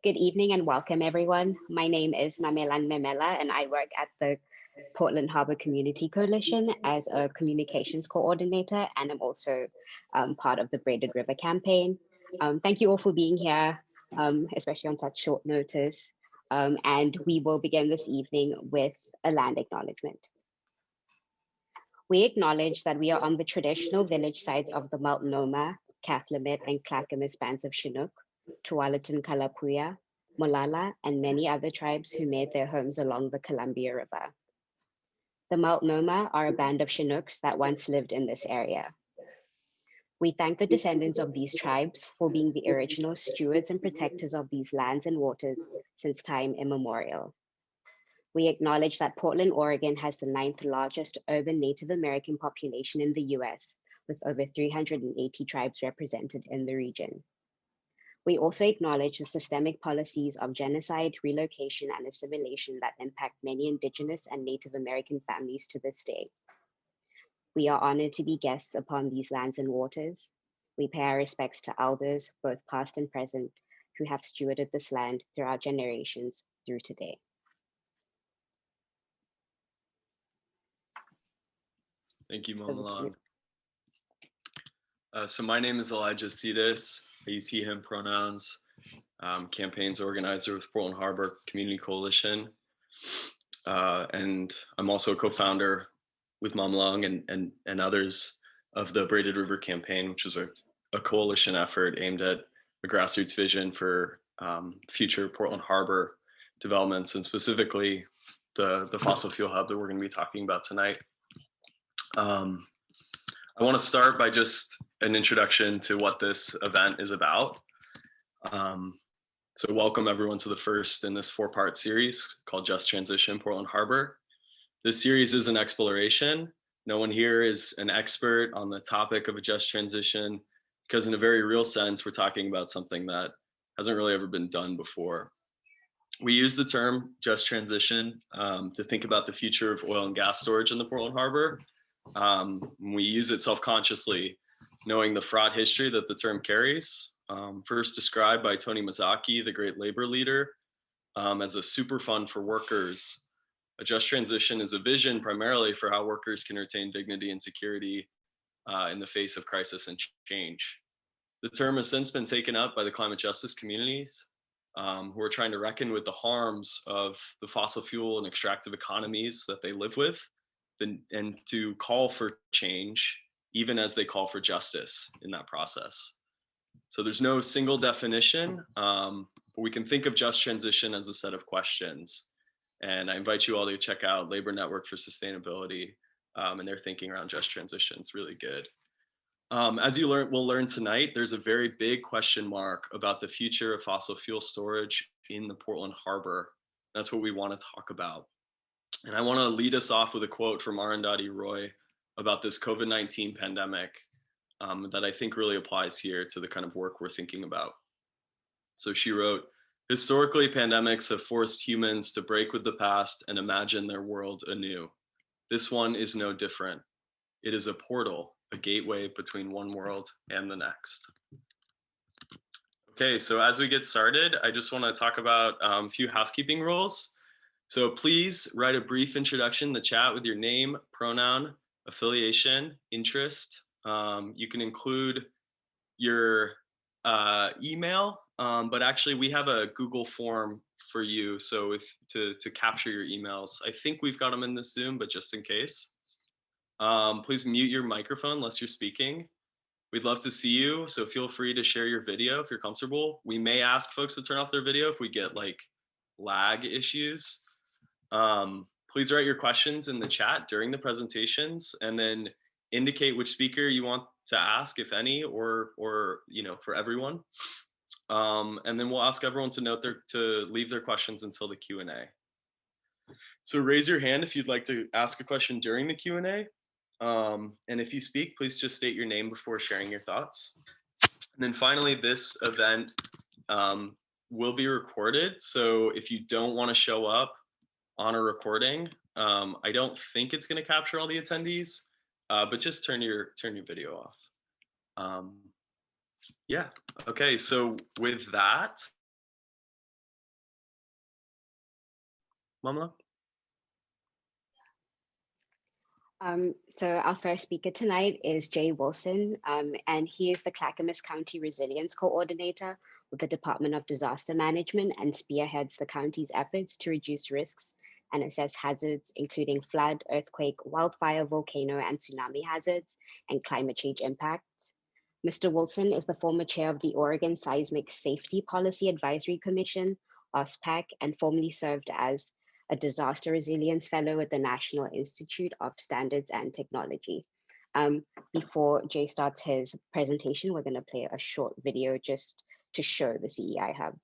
Good evening and welcome, everyone. My name is Mamelang Memela, and I work at the Portland Harbor Community Coalition as a communications coordinator, and I'm also part of the Braided River campaign. Thank you all for being here, especially on such short notice. And we will begin this evening with a land acknowledgement. We acknowledge that we are on the traditional village sites of the Multnomah, Cathlamet, and Clackamas bands of Chinook, Tualatin Kalapuya, Molala, and many other tribes who made their homes along the Columbia River. The Multnomah are a band of Chinooks that once lived in this area. We thank the descendants of these tribes for being the original stewards and protectors of these lands and waters since time immemorial. We acknowledge that Portland, Oregon has the 9th largest urban Native American population in the US, with over 380 tribes represented in the region. We also acknowledge the systemic policies of genocide, relocation, and assimilation that impact many Indigenous and Native American families to this day. We are honored to be guests upon these lands and waters. We pay our respects to elders, both past and present, who have stewarded this land throughout generations through today. Thank you, Mamelang. So my name is Elijah Cetus. I use he, him pronouns. Campaigns organizer with Portland Harbor Community Coalition. And I'm also a co-founder with Mamelang and others of the Braided River campaign, which is a coalition effort aimed at a grassroots vision for future Portland Harbor developments, and specifically the fossil fuel hub that we're going to be talking about tonight. I want to start by just an introduction to what this event is about. So welcome everyone to the first in this 4-part series called Just Transition Portland Harbor. This series is an exploration. No one here is an expert on the topic of a just transition, because in a very real sense, we're talking about something that hasn't really ever been done before. We use the term just transition to think about the future of oil and gas storage in the Portland Harbor. We use it self-consciously, knowing the fraught history that the term carries. First described by Tony Mazzocchi, the great labor leader, as a superfund for workers. A just transition is a vision primarily for how workers can retain dignity and security in the face of crisis and change. The term has since been taken up by the climate justice communities who are trying to reckon with the harms of the fossil fuel and extractive economies that they live with, and to call for change, even as they call for justice in that process. So there's no single definition, but we can think of just transition as a set of questions. And I invite you all to check out Labor Network for Sustainability and their thinking around just transition. It's really good. As we'll learn tonight, there's a very big question mark about the future of fossil fuel storage in the Portland Harbor. That's what we want to talk about. And I want to lead us off with a quote from Arundhati Roy about this COVID-19 pandemic that I think really applies here to the kind of work we're thinking about. So she wrote, "Historically, pandemics have forced humans to break with the past and imagine their world anew. This one is no different. It is a portal, a gateway between one world and the next." Okay, so as we get started, I just want to talk about a few housekeeping rules. So please write a brief introduction in the chat with your name, pronoun, affiliation, interest. You can include your email, but actually we have a Google form for you. So to capture your emails, I think we've got them in the Zoom, but just in case. Please mute your microphone unless you're speaking. We'd love to see you, so feel free to share your video if you're comfortable. We may ask folks to turn off their video if we get like lag issues. Please write your questions in the chat during the presentations, and then indicate which speaker you want to ask, if any, or for everyone. And then we'll ask everyone to leave their questions until the Q&A. So raise your hand if you'd like to ask a question during the Q&A. And if you speak, please just state your name before sharing your thoughts. And then finally, this event will be recorded. So if you don't want to show up on a recording, I don't think it's going to capture all the attendees, but just turn your video off. Yeah, okay, so with that, Mamla? So our first speaker tonight is Jay Wilson, and he is the Clackamas County Resilience Coordinator with the Department of Disaster Management and spearheads the county's efforts to reduce risks and assess hazards, including flood, earthquake, wildfire, volcano, and tsunami hazards, and climate change impacts. Mr. Wilson is the former chair of the Oregon Seismic Safety Policy Advisory Commission, OSPAC, and formerly served as a disaster resilience fellow at the National Institute of Standards and Technology. Before Jay starts his presentation, we're going to play a short video just to show the CEI Hub.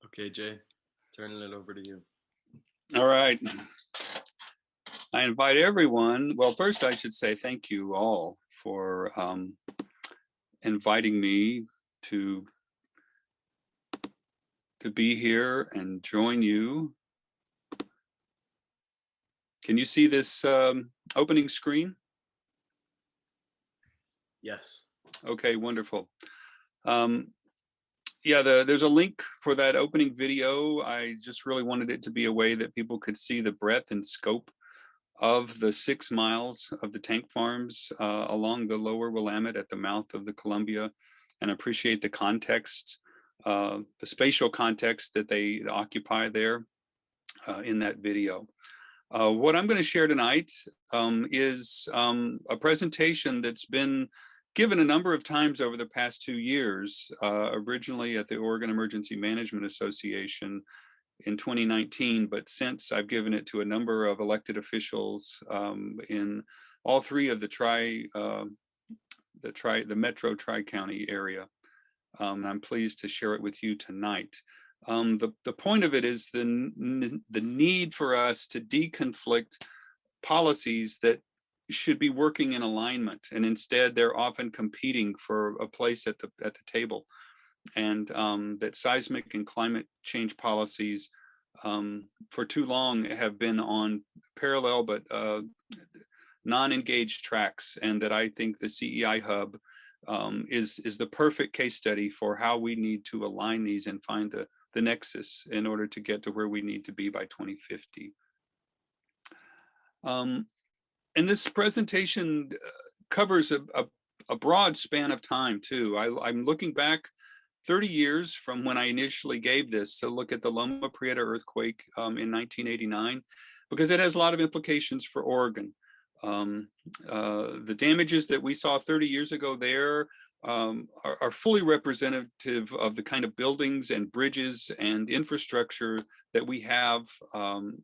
Okay, Jay, turning it over to you. All right. I invite everyone. Well, first I should say thank you all for inviting me to be here and join you. Can you see this opening screen? Yes. Okay, wonderful. Yeah, there's a link for that opening video. I just really wanted it to be a way that people could see the breadth and scope of the 6 miles of the tank farms along the lower Willamette at the mouth of the Columbia, and appreciate the context, the spatial context that they occupy there in that video. What I'm going to share tonight is a presentation that's been given a number of times over the past 2 years, originally at the Oregon Emergency Management Association in 2019, but since I've given it to a number of elected officials in all 3 of the Metro Tri-County area. And I'm pleased to share it with you tonight. The point of it is the need for us to deconflict policies that should be working in alignment, and instead they're often competing for a place at the table, and that seismic and climate change policies for too long have been on parallel but non-engaged tracks, and that I think the CEI Hub is the perfect case study for how we need to align these and find the nexus in order to get to where we need to be by 2050. And this presentation covers a broad span of time too. I'm looking back 30 years from when I initially gave this to look at the Loma Prieta earthquake in 1989, because it has a lot of implications for Oregon. The damages that we saw 30 years ago there are fully representative of the kind of buildings and bridges and infrastructure that we have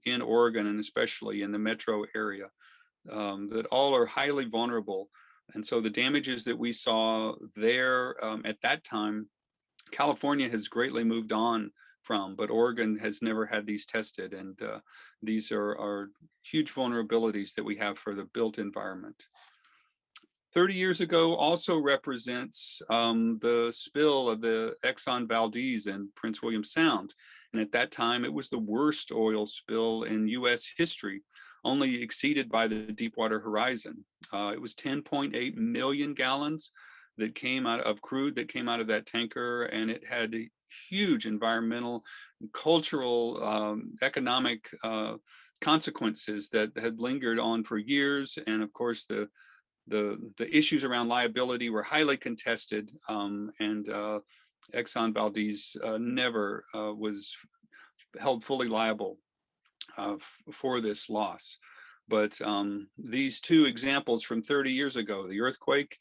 in Oregon, and especially in the metro area, that all are highly vulnerable. And so the damages that we saw there at that time, California has greatly moved on from, but Oregon has never had these tested. And these are huge vulnerabilities that we have for the built environment. 30 years ago also represents the spill of the Exxon Valdez in Prince William Sound. And at that time, it was the worst oil spill in US history, only exceeded by the Deepwater Horizon. It was 10.8 million gallons that came out of crude that came out of that tanker, and it had huge environmental, cultural, economic consequences that had lingered on for years. And of course, the issues around liability were highly contested, and Exxon Valdez never was held fully liable for this loss. But these two examples from 30 years ago, the earthquake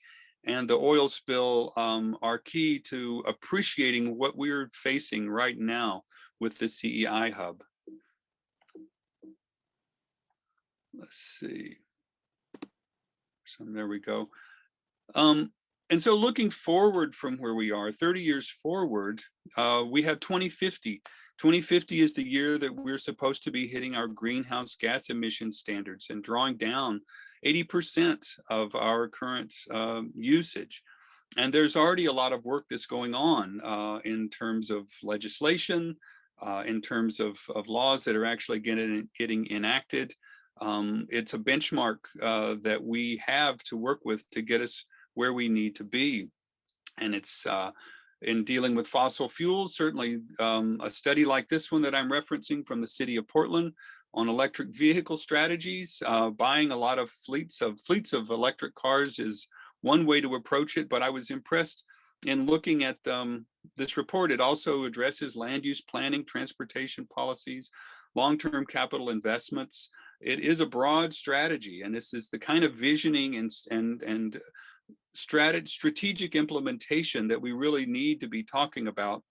and the oil spill, are key to appreciating what we're facing right now with the CEI hub. Let's see. So there we go. And so looking forward from where we are, 30 years forward, we have 2050. 2050 is the year that we're supposed to be hitting our greenhouse gas emission standards and drawing down 80% of our current usage. And there's already a lot of work that's going on in terms of legislation, in terms of laws that are actually getting enacted. It's a benchmark that we have to work with to get us where we need to be. And it's in dealing with fossil fuels, certainly a study like this one that I'm referencing from the city of Portland on electric vehicle strategies. Buying a lot of fleets of electric cars is one way to approach it, but I was impressed in looking at this report. It also addresses land use planning, transportation policies, long-term capital investments. It is a broad strategy, and this is the kind of visioning and strategic implementation that we really need to be talking about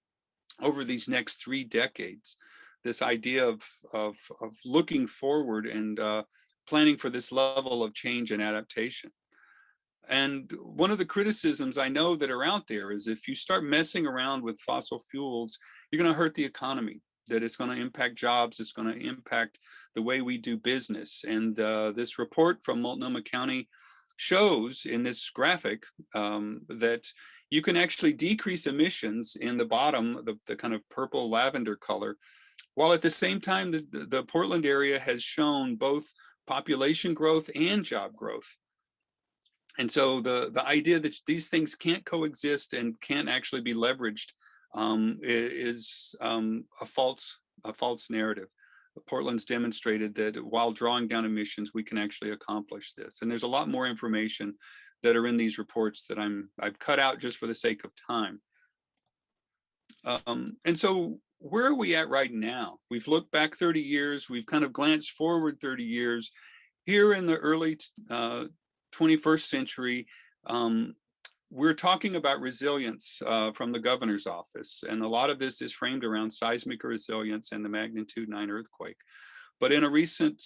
over these next 3 decades. This idea of looking forward and planning for this level of change and adaptation. And one of the criticisms I know that are out there is if you start messing around with fossil fuels, you're going to hurt the economy, that it's going to impact jobs, it's going to impact the way we do business. And this report from Multnomah County shows in this graphic that you can actually decrease emissions in the bottom, the kind of purple lavender color, while at the same time the Portland area has shown both population growth and job growth. And so the idea that these things can't coexist and can't actually be leveraged is a false narrative. Portland's demonstrated that while drawing down emissions, we can actually accomplish this. And there's a lot more information that are in these reports that I've cut out just for the sake of time. And so where are we at right now? We've looked back 30 years, we've kind of glanced forward 30 years. Here in the early 21st century, we're talking about resilience from the governor's office. And a lot of this is framed around seismic resilience and the magnitude 9 earthquake. But in a recent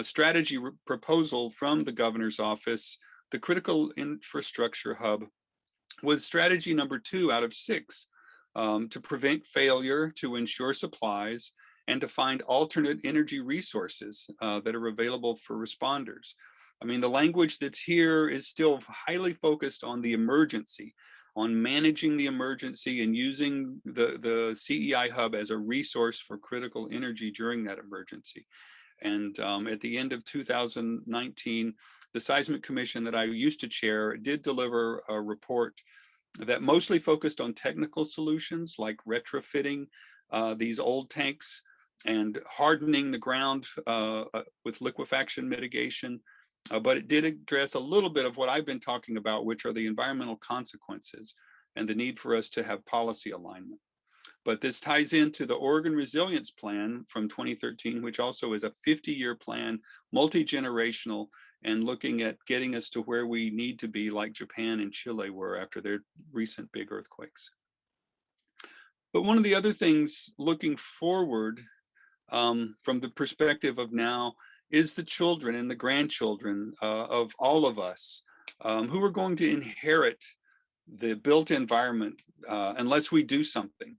strategy proposal from the governor's office, the critical infrastructure hub was strategy number 2 out of 6, to prevent failure, to ensure supplies, and to find alternate energy resources that are available for responders. I mean, the language that's here is still highly focused on the emergency, on managing the emergency and using the CEI hub as a resource for critical energy during that emergency. And at the end of 2019, the Seismic Commission that I used to chair did deliver a report that mostly focused on technical solutions like retrofitting these old tanks and hardening the ground with liquefaction mitigation. But it did address a little bit of what I've been talking about, which are the environmental consequences and the need for us to have policy alignment. But this ties into the Oregon Resilience Plan from 2013, which also is a 50-year plan, multi-generational, and looking at getting us to where we need to be, like Japan and Chile were after their recent big earthquakes. But one of the other things looking forward from the perspective of now is the children and the grandchildren of all of us who are going to inherit the built environment unless we do something.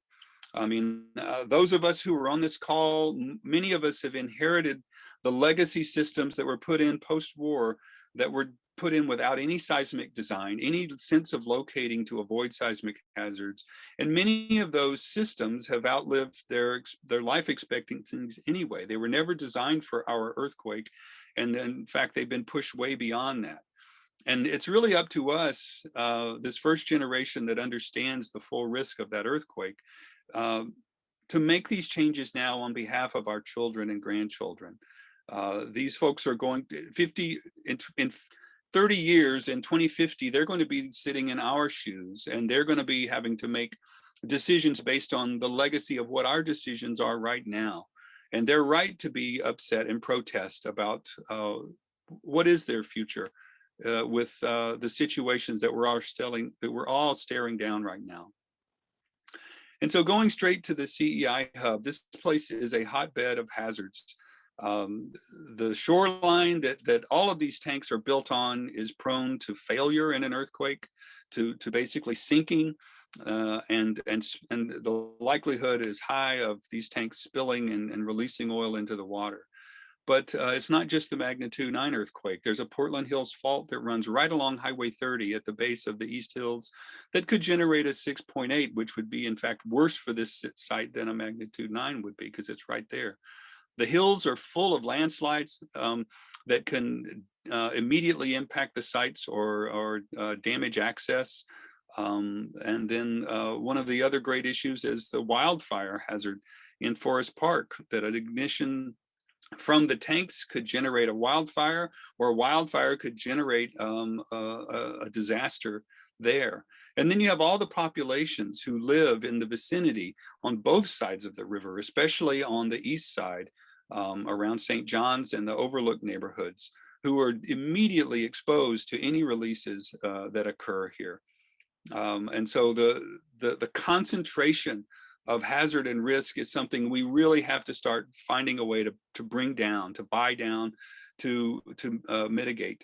I mean, those of us who are on this call, many of us have inherited the legacy systems that were put in post-war, that were put in without any seismic design, any sense of locating to avoid seismic hazards. And many of those systems have outlived their life expectancies anyway. They were never designed for our earthquake. And in fact, they've been pushed way beyond that. And it's really up to us, this first generation that understands the full risk of that earthquake, to make these changes now on behalf of our children and grandchildren. These folks are going to in 30 years, in 2050, they're going to be sitting in our shoes, and they're going to be having to make decisions based on the legacy of what our decisions are right now. And they're right to be upset and protest about what is their future with the situations that we're all staring down right now. And so going straight to the CEI hub, this place is a hotbed of hazards. The shoreline that all of these tanks are built on is prone to failure in an earthquake, to basically sinking, and the likelihood is high of these tanks spilling and releasing oil into the water. But it's not just the magnitude 9 earthquake. There's a Portland Hills fault that runs right along Highway 30 at the base of the East Hills that could generate a 6.8, which would be in fact worse for this site than a magnitude 9 would be, because it's right there. The hills are full of landslides that can immediately impact the sites or damage access. And then one of the other great issues is the wildfire hazard in Forest Park, that an ignition from the tanks could generate a wildfire, or a wildfire could generate a disaster there. And then you have all the populations who live in the vicinity on both sides of the river, especially on the east side, around St. John's and the Overlook neighborhoods, who are immediately exposed to any releases that occur here. And so the concentration of hazard and risk is something we really have to start finding a way to bring down, to buy down, to mitigate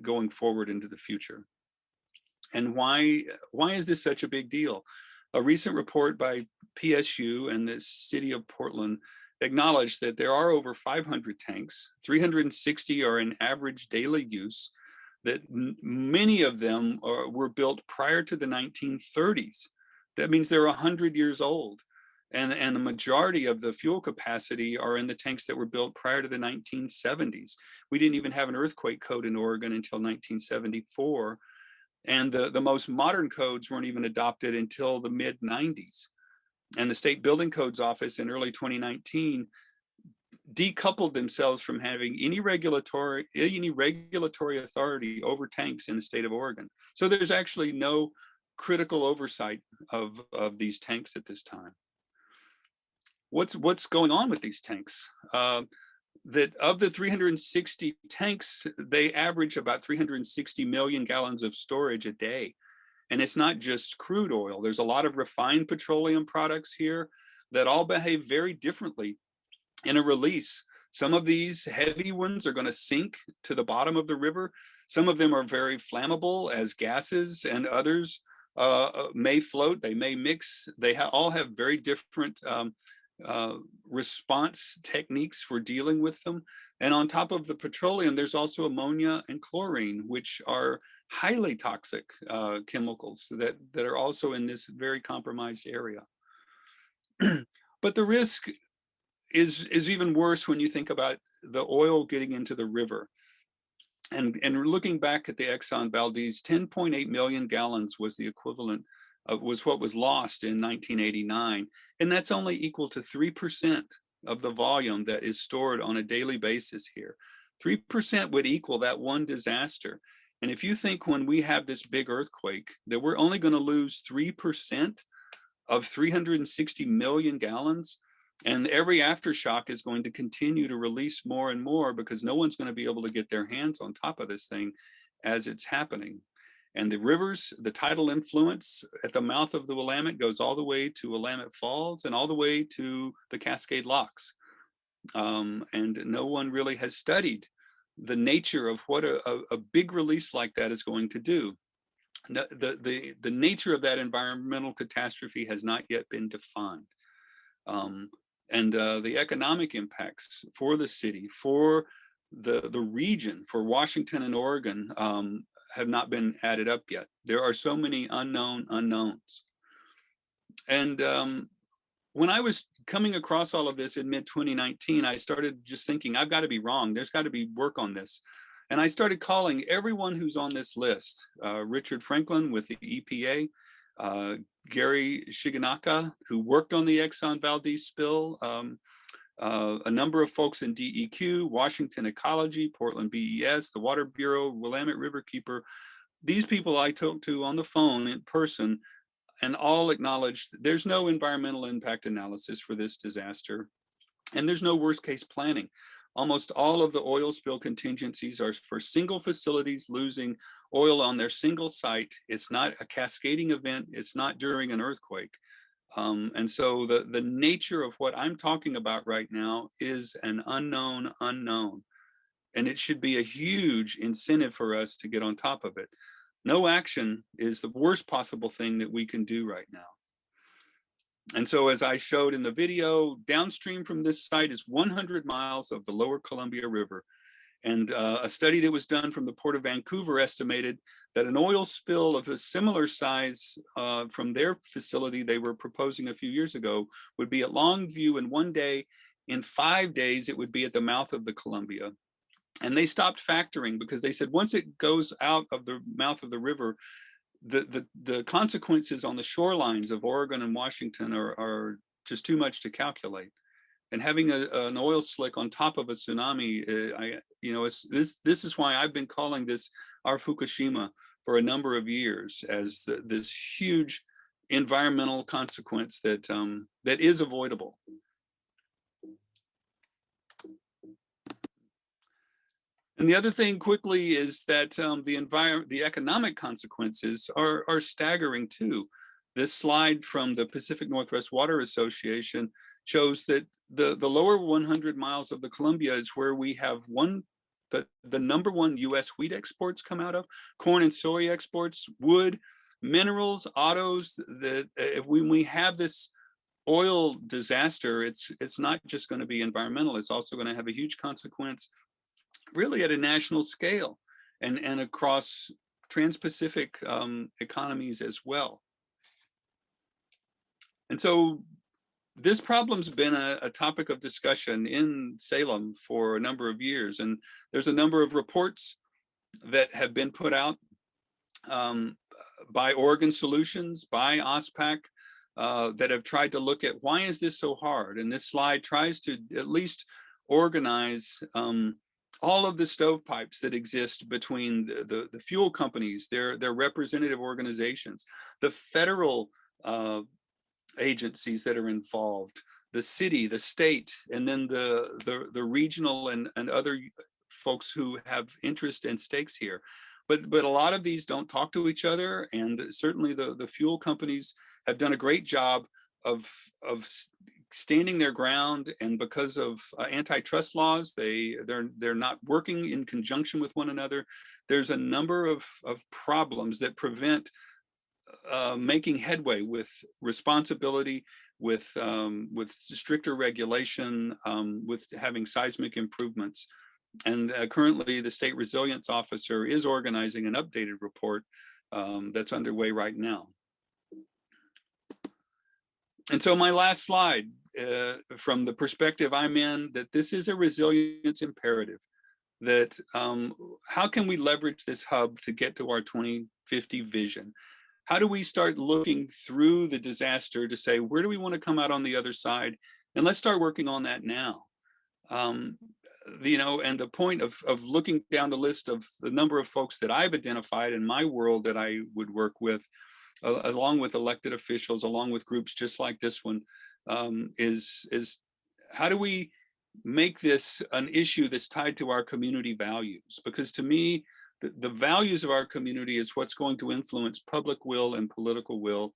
going forward into the future. And why is this such a big deal? A recent report by PSU and the city of Portland acknowledged that there are over 500 tanks, 360 are in average daily use, that many of them were built prior to the 1930s. That means they're 100 years old. And the majority of the fuel capacity are in the tanks that were built prior to the 1970s. We didn't even have an earthquake code in Oregon until 1974. And the most modern codes weren't even adopted until the mid-90s. And the State Building Codes Office in early 2019 decoupled themselves from having any regulatory authority over tanks in the state of Oregon. So there's actually no critical oversight of these tanks at this time. What's going on with these tanks? That of the 360 tanks, they average about 360 million gallons of storage a day. And it's not just crude oil. There's a lot of refined petroleum products here that all behave very differently in a release. Some of these heavy ones are going to sink to the bottom of the river. Some of them are very flammable as gases, and others may float, they may mix. They all have very different response techniques for dealing with them. And on top of the petroleum, there's also ammonia and chlorine, which are highly toxic chemicals that are also in this very compromised area. But the risk is even worse when you think about the oil getting into the river. And looking back at the Exxon Valdez, 10.8 million gallons was the equivalent of, was what was lost in 1989. And that's only equal to 3% of the volume that is stored on a daily basis here. 3% would equal that one disaster. And if you think when we have this big earthquake that we're only going to lose 3% of 360 million gallons, and every aftershock is going to continue to release more and more because no one's going to be able to get their hands on top of this thing as it's happening. And the rivers, the tidal influence at the mouth of the Willamette goes all the way to Willamette Falls and all the way to the Cascade Locks. And no one really has studied the nature of what a big release like that is going to do. The nature of that environmental catastrophe has not yet been defined. And the economic impacts for the city, for the region, for Washington and Oregon, have not been added up yet. There are so many unknown unknowns. And when I was coming across all of this in mid-2019, I started just thinking, I've got to be wrong. There's got to be work on this. And I started calling everyone who's on this list. Richard Franklin with the EPA, Gary Shigenaka, who worked on the Exxon Valdez spill, a number of folks in DEQ, Washington Ecology, Portland BES, the Water Bureau, Willamette River Keeper. These people I talked to on the phone in person, and all acknowledged there's no environmental impact analysis for this disaster, and there's no worst case planning. Almost all of the oil spill contingencies are for single facilities losing oil on their single site. It's not a cascading event. It's not during an earthquake. And so the nature of what I'm talking about right now is an unknown unknown. And it should be a huge incentive for us to get on top of it. No action is the worst possible thing that we can do right now. And so as I showed in the video, downstream from this site is 100 miles of the lower Columbia River. And a study that was done from the Port of Vancouver estimated that an oil spill of a similar size from their facility they were proposing a few years ago would be at Longview in 1 day. In 5 days, it would be at the mouth of the Columbia. And they stopped factoring because they said once it goes out of the mouth of the river, the consequences on the shorelines of Oregon and Washington are just too much to calculate. And having an oil slick on top of a tsunami, this is why I've been calling this our Fukushima for a number of years as this huge environmental consequence that that is avoidable. And the other thing quickly is that the economic consequences are staggering too. This slide from the Pacific Northwest Water Association shows that the lower 100 miles of the Columbia is where we have the #1 US wheat exports come out of, corn and soy exports, wood, minerals, autos. That when we have this oil disaster, it's not just going to be environmental, it's also going to have a huge consequence really at a national scale and across trans-Pacific economies as well. And so this problem's been a topic of discussion in Salem for a number of years, and there's a number of reports that have been put out by Oregon Solutions, by OSPAC, that have tried to look at why is this so hard. And this slide tries to at least organize all of the stovepipes that exist between the fuel companies, their representative organizations, the federal agencies that are involved, the city, the state, and then the regional and other folks who have interest and stakes here. But a lot of these don't talk to each other, and certainly the fuel companies have done a great job of standing their ground, and because of antitrust laws, they're not working in conjunction with one another. There's a number of problems that prevent making headway with responsibility, with stricter regulation, with having seismic improvements. And currently, the State Resilience Officer is organizing an updated report that's underway right now. And so my last slide, from the perspective I'm in, that this is a resilience imperative, that how can we leverage this hub to get to our 2050 vision? How do we start looking through the disaster to say, where do we want to come out on the other side? And let's start working on that now. You know, and the point of looking down the list of the number of folks that I've identified in my world that I would work with, along with elected officials, along with groups just like this one, is how do we make this an issue that's tied to our community values? Because to me, the values of our community is what's going to influence public will and political will,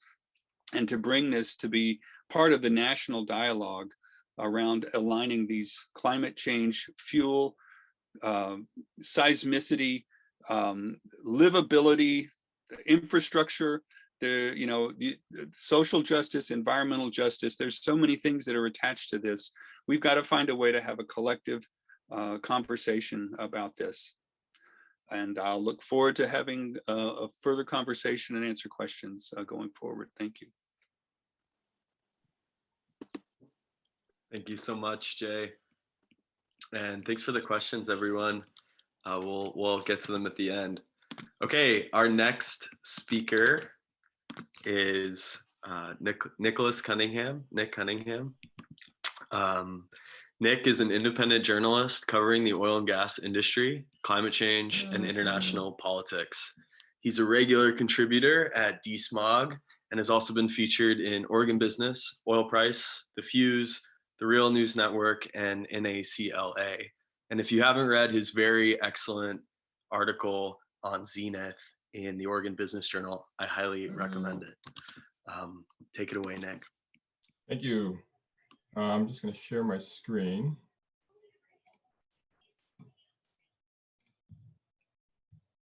and to bring this to be part of the national dialogue around aligning these climate change, fuel, seismicity, livability, infrastructure, social justice, environmental justice. There's so many things that are attached to this. We've got to find a way to have a collective conversation about this. And I'll look forward to having a further conversation and answer questions going forward. Thank you. Thank you so much, Jay. And thanks for the questions, everyone. We'll get to them at the end. Okay, our next speaker is Nicholas Cunningham, Nick Cunningham. Nick is an independent journalist covering the oil and gas industry, climate change, and international politics. He's a regular contributor at DSMOG and has also been featured in Oregon Business, Oil Price, The Fuse, The Real News Network, and NACLA. And if you haven't read his very excellent article on Zenith in the Oregon Business Journal, I highly recommend it. Take it away, Nick. Thank you. I'm just going to share my screen.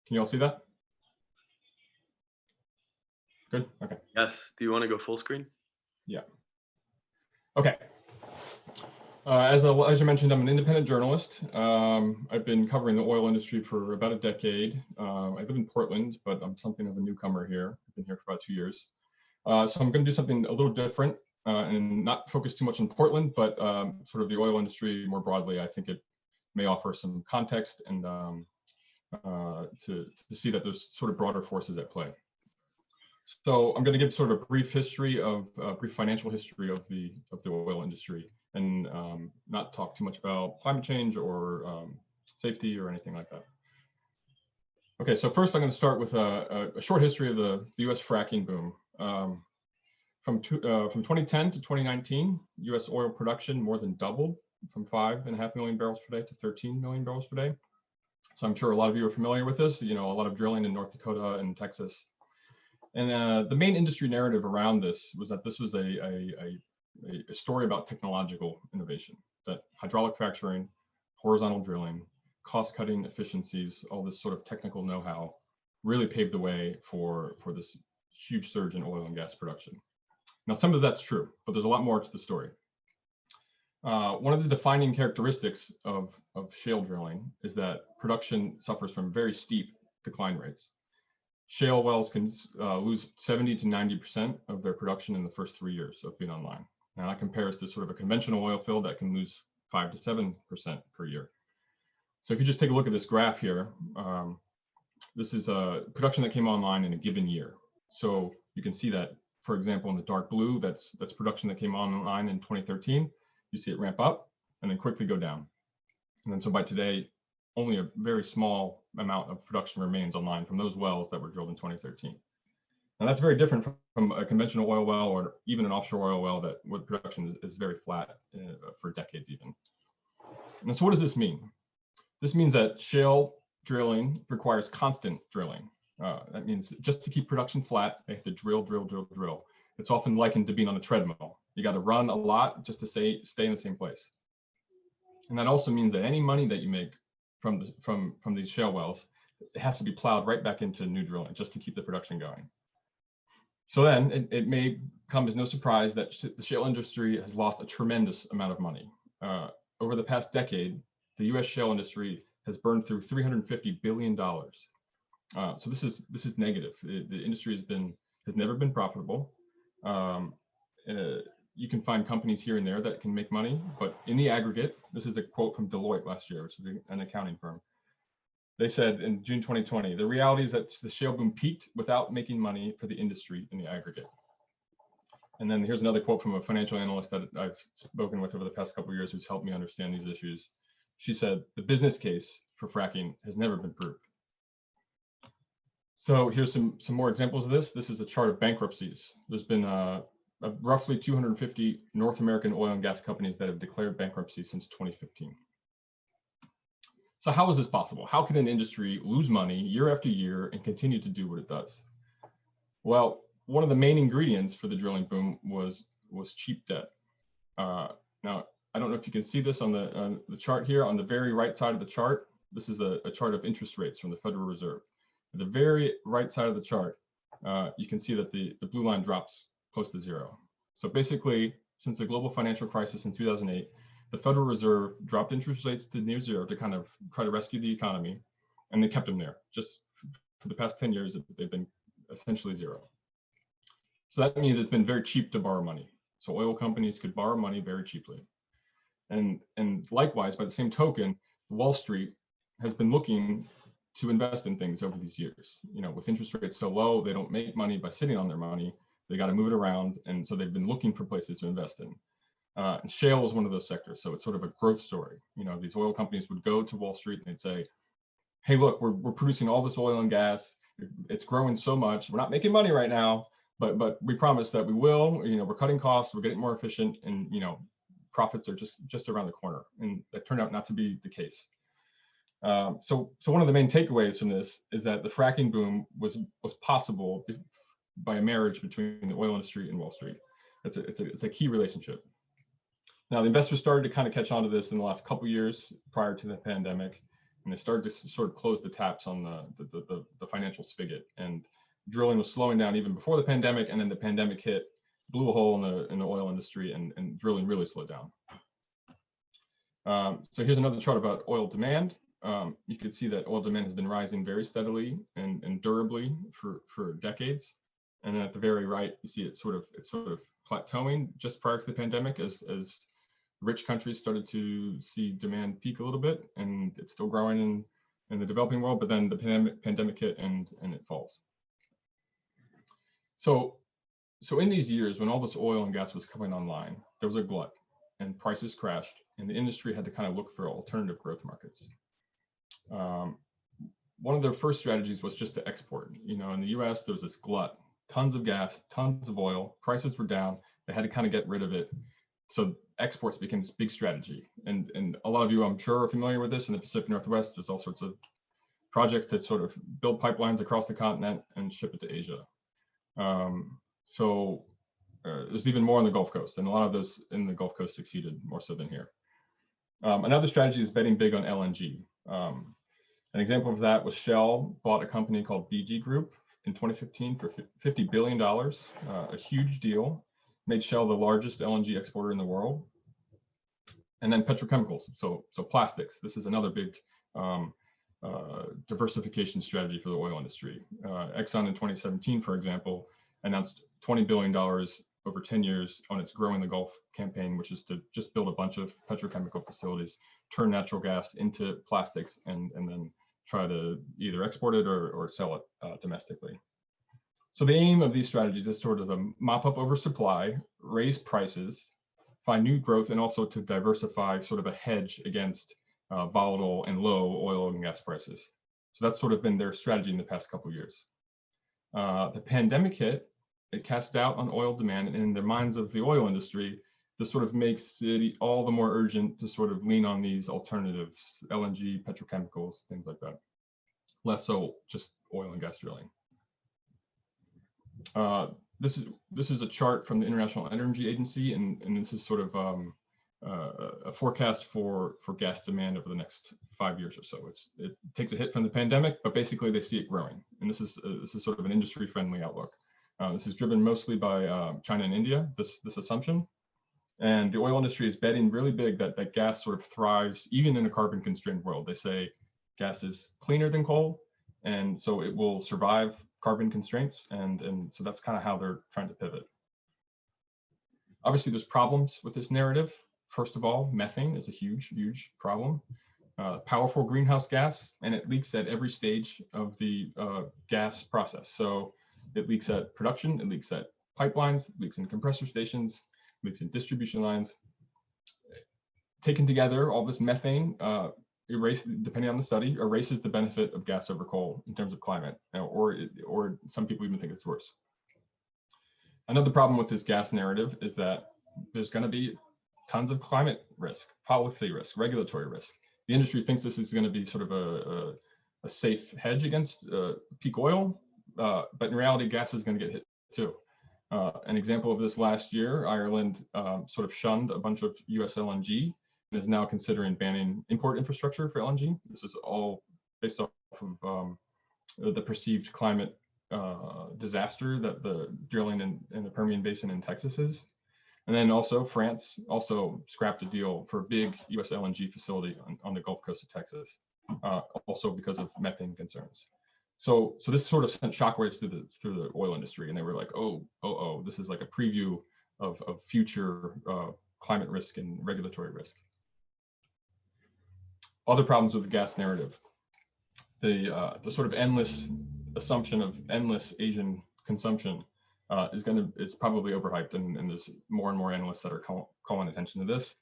Can you all see that? Good. Okay. Yes. Do you want to go full screen? Yeah. Okay. As I mentioned, I'm an independent journalist. I've been covering the oil industry for about a decade. I live in Portland, but I'm something of a newcomer here. I've been here for about 2 years. So I'm going to do something a little different and not focus too much on Portland, but sort of the oil industry more broadly. I think it may offer some context and to see that there's sort of broader forces at play. So I'm going to give sort of a brief history of brief financial history of the oil industry, and not talk too much about climate change or safety or anything like that. Okay, so first I'm going to start with a short history of the U.S. fracking boom. From 2010 to 2019, U.S. oil production more than doubled from 5.5 million barrels per day to 13 million barrels per day. So I'm sure a lot of you are familiar with this. You know, a lot of drilling in North Dakota and Texas. And the main industry narrative around this was that this was a story about technological innovation, that hydraulic fracturing, horizontal drilling, cost-cutting efficiencies, all this sort of technical know-how really paved the way for this huge surge in oil and gas production. Now, some of that's true, but there's a lot more to the story. One of the defining characteristics of shale drilling is that production suffers from very steep decline rates. Shale wells can lose 70 to 90% of their production in the first 3 years of being online. Now that compares to sort of a conventional oil field that can lose 5 to 7% per year. So if you just take a look at this graph here, this is a production that came online in a given year. So you can see that, for example, in the dark blue, that's production that came online in 2013. You see it ramp up and then quickly go down. And then so by today, only a very small amount of production remains online from those wells that were drilled in 2013. Now that's very different from a conventional oil well or even an offshore oil well that with production is very flat for decades even. And so what does this mean? This means that shale drilling requires constant drilling. That means just to keep production flat, they have to drill, drill, drill, drill. It's often likened to being on a treadmill. You got to run a lot just to stay in the same place. And that also means that any money that you make from these shale wells, it has to be plowed right back into new drilling just to keep the production going. So then it may come as no surprise that the shale industry has lost a tremendous amount of money. Over the past decade, the U.S. shale industry has burned through $350 billion. So this is negative. The industry has never been profitable. You can find companies here and there that can make money, but in the aggregate, this is a quote from Deloitte last year, which is an accounting firm. They said in June 2020, the reality is that the shale boom peaked without making money for the industry in the aggregate. And then here's another quote from a financial analyst that I've spoken with over the past couple of years who's helped me understand these issues. She said, the business case for fracking has never been proved. So here's some more examples of this. This is a chart of bankruptcies. There's been roughly 250 North American oil and gas companies that have declared bankruptcy since 2015. So how is this possible? How can an industry lose money year after year and continue to do what it does? Well, one of the main ingredients for the drilling boom was cheap debt. Now, I don't know if you can see this on the chart here. On the very right side of the chart, this is a chart of interest rates from the Federal Reserve. At the very right side of the chart, you can see that the blue line drops close to zero. So basically, since the global financial crisis in 2008, the Federal Reserve dropped interest rates to near zero to kind of try to rescue the economy, and they kept them there. Just for the past 10 years, they've been essentially zero. So that means it's been very cheap to borrow money. So oil companies could borrow money very cheaply. And likewise, by the same token, Wall Street has been looking to invest in things over these years. You know, with interest rates so low, they don't make money by sitting on their money. They got to move it around. And so they've been looking for places to invest in. And shale is one of those sectors. So it's sort of a growth story. You know, these oil companies would go to Wall Street and they'd say, hey, look, we're producing all this oil and gas. It's growing so much. We're not making money right now, but we promise that we will. You know, we're cutting costs, we're getting more efficient, and you know, profits are just around the corner. And that turned out not to be the case. So one of the main takeaways from this is that the fracking boom was possible by a marriage between the oil industry and Wall Street. It's a key relationship. Now, the investors started to kind of catch on to this in the last couple of years prior to the pandemic, and they started to sort of close the taps on the financial spigot. And drilling was slowing down even before the pandemic, and then the pandemic hit, blew a hole in the oil industry, and drilling really slowed down. So here's another chart about oil demand. You can see that oil demand has been rising very steadily and durably for decades. And then at the very right, you see it's sort of plateauing just prior to the pandemic as rich countries started to see demand peak a little bit, and it's still growing in the developing world, but then the pandemic hit and it falls. So in these years, when all this oil and gas was coming online, there was a glut and prices crashed, and the industry had to kind of look for alternative growth markets. One of their first strategies was just to export. You know, in the US, there was this glut, tons of gas, tons of oil, prices were down, they had to kind of get rid of it. So exports became this big strategy. And a lot of you, I'm sure, are familiar with this. In the Pacific Northwest, there's all sorts of projects to sort of build pipelines across the continent and ship it to Asia. There's even more on the Gulf Coast, and a lot of those in the Gulf Coast succeeded more so than here. Another strategy is betting big on LNG. An example of that was Shell bought a company called BG Group in 2015 for $50 billion, a huge deal, made Shell the largest LNG exporter in the world. And then petrochemicals, so plastics. This is another big diversification strategy for the oil industry. Exxon in 2017, for example, announced $20 billion over 10 years on its Growing the Gulf campaign, which is to just build a bunch of petrochemical facilities, turn natural gas into plastics, and then try to either export it or sell it domestically. So the aim of these strategies is sort of to mop up oversupply, raise prices, find new growth, and also to diversify, sort of a hedge against volatile and low oil and gas prices. So that's sort of been their strategy in the past couple of years. The pandemic hit, it cast doubt on oil demand, and in the minds of the oil industry, this sort of makes it all the more urgent to sort of lean on these alternatives, LNG, petrochemicals, things like that. Less so just oil and gas drilling. This is a chart from the International Energy Agency, and this is sort of a forecast for gas demand over the next 5 years or so. It takes a hit from the pandemic, but basically they see it growing. And this is sort of an industry-friendly outlook. This is driven mostly by China and India, this assumption. And the oil industry is betting really big that gas sort of thrives even in a carbon-constrained world. They say gas is cleaner than coal, and so it will survive carbon constraints, and so that's kind of how they're trying to pivot. Obviously, there's problems with this narrative. First of all, methane is a huge problem. Powerful greenhouse gas, and it leaks at every stage of the gas process. So it leaks at production, it leaks at pipelines, leaks in compressor stations, leaks in distribution lines. Taken together, all this methane, depending on the study, erases the benefit of gas over coal in terms of climate, or some people even think it's worse. Another problem with this gas narrative is that there's going to be tons of climate risk, policy risk, regulatory risk. The industry thinks this is going to be sort of a safe hedge against peak oil, but in reality, gas is going to get hit too. An example of this last year, Ireland sort of shunned a bunch of US LNG and is now considering banning import infrastructure for LNG. This is all based off of the perceived climate disaster that the drilling in the Permian Basin in Texas is. And then also France also scrapped a deal for a big US LNG facility on the Gulf Coast of Texas, also because of methane concerns. So this sort of sent shockwaves through the oil industry, and they were like, oh, this is like a preview of future climate risk and regulatory risk. Other problems with the gas narrative: the sort of endless assumption of endless Asian consumption is probably overhyped, and there's more and more analysts that are calling attention to this.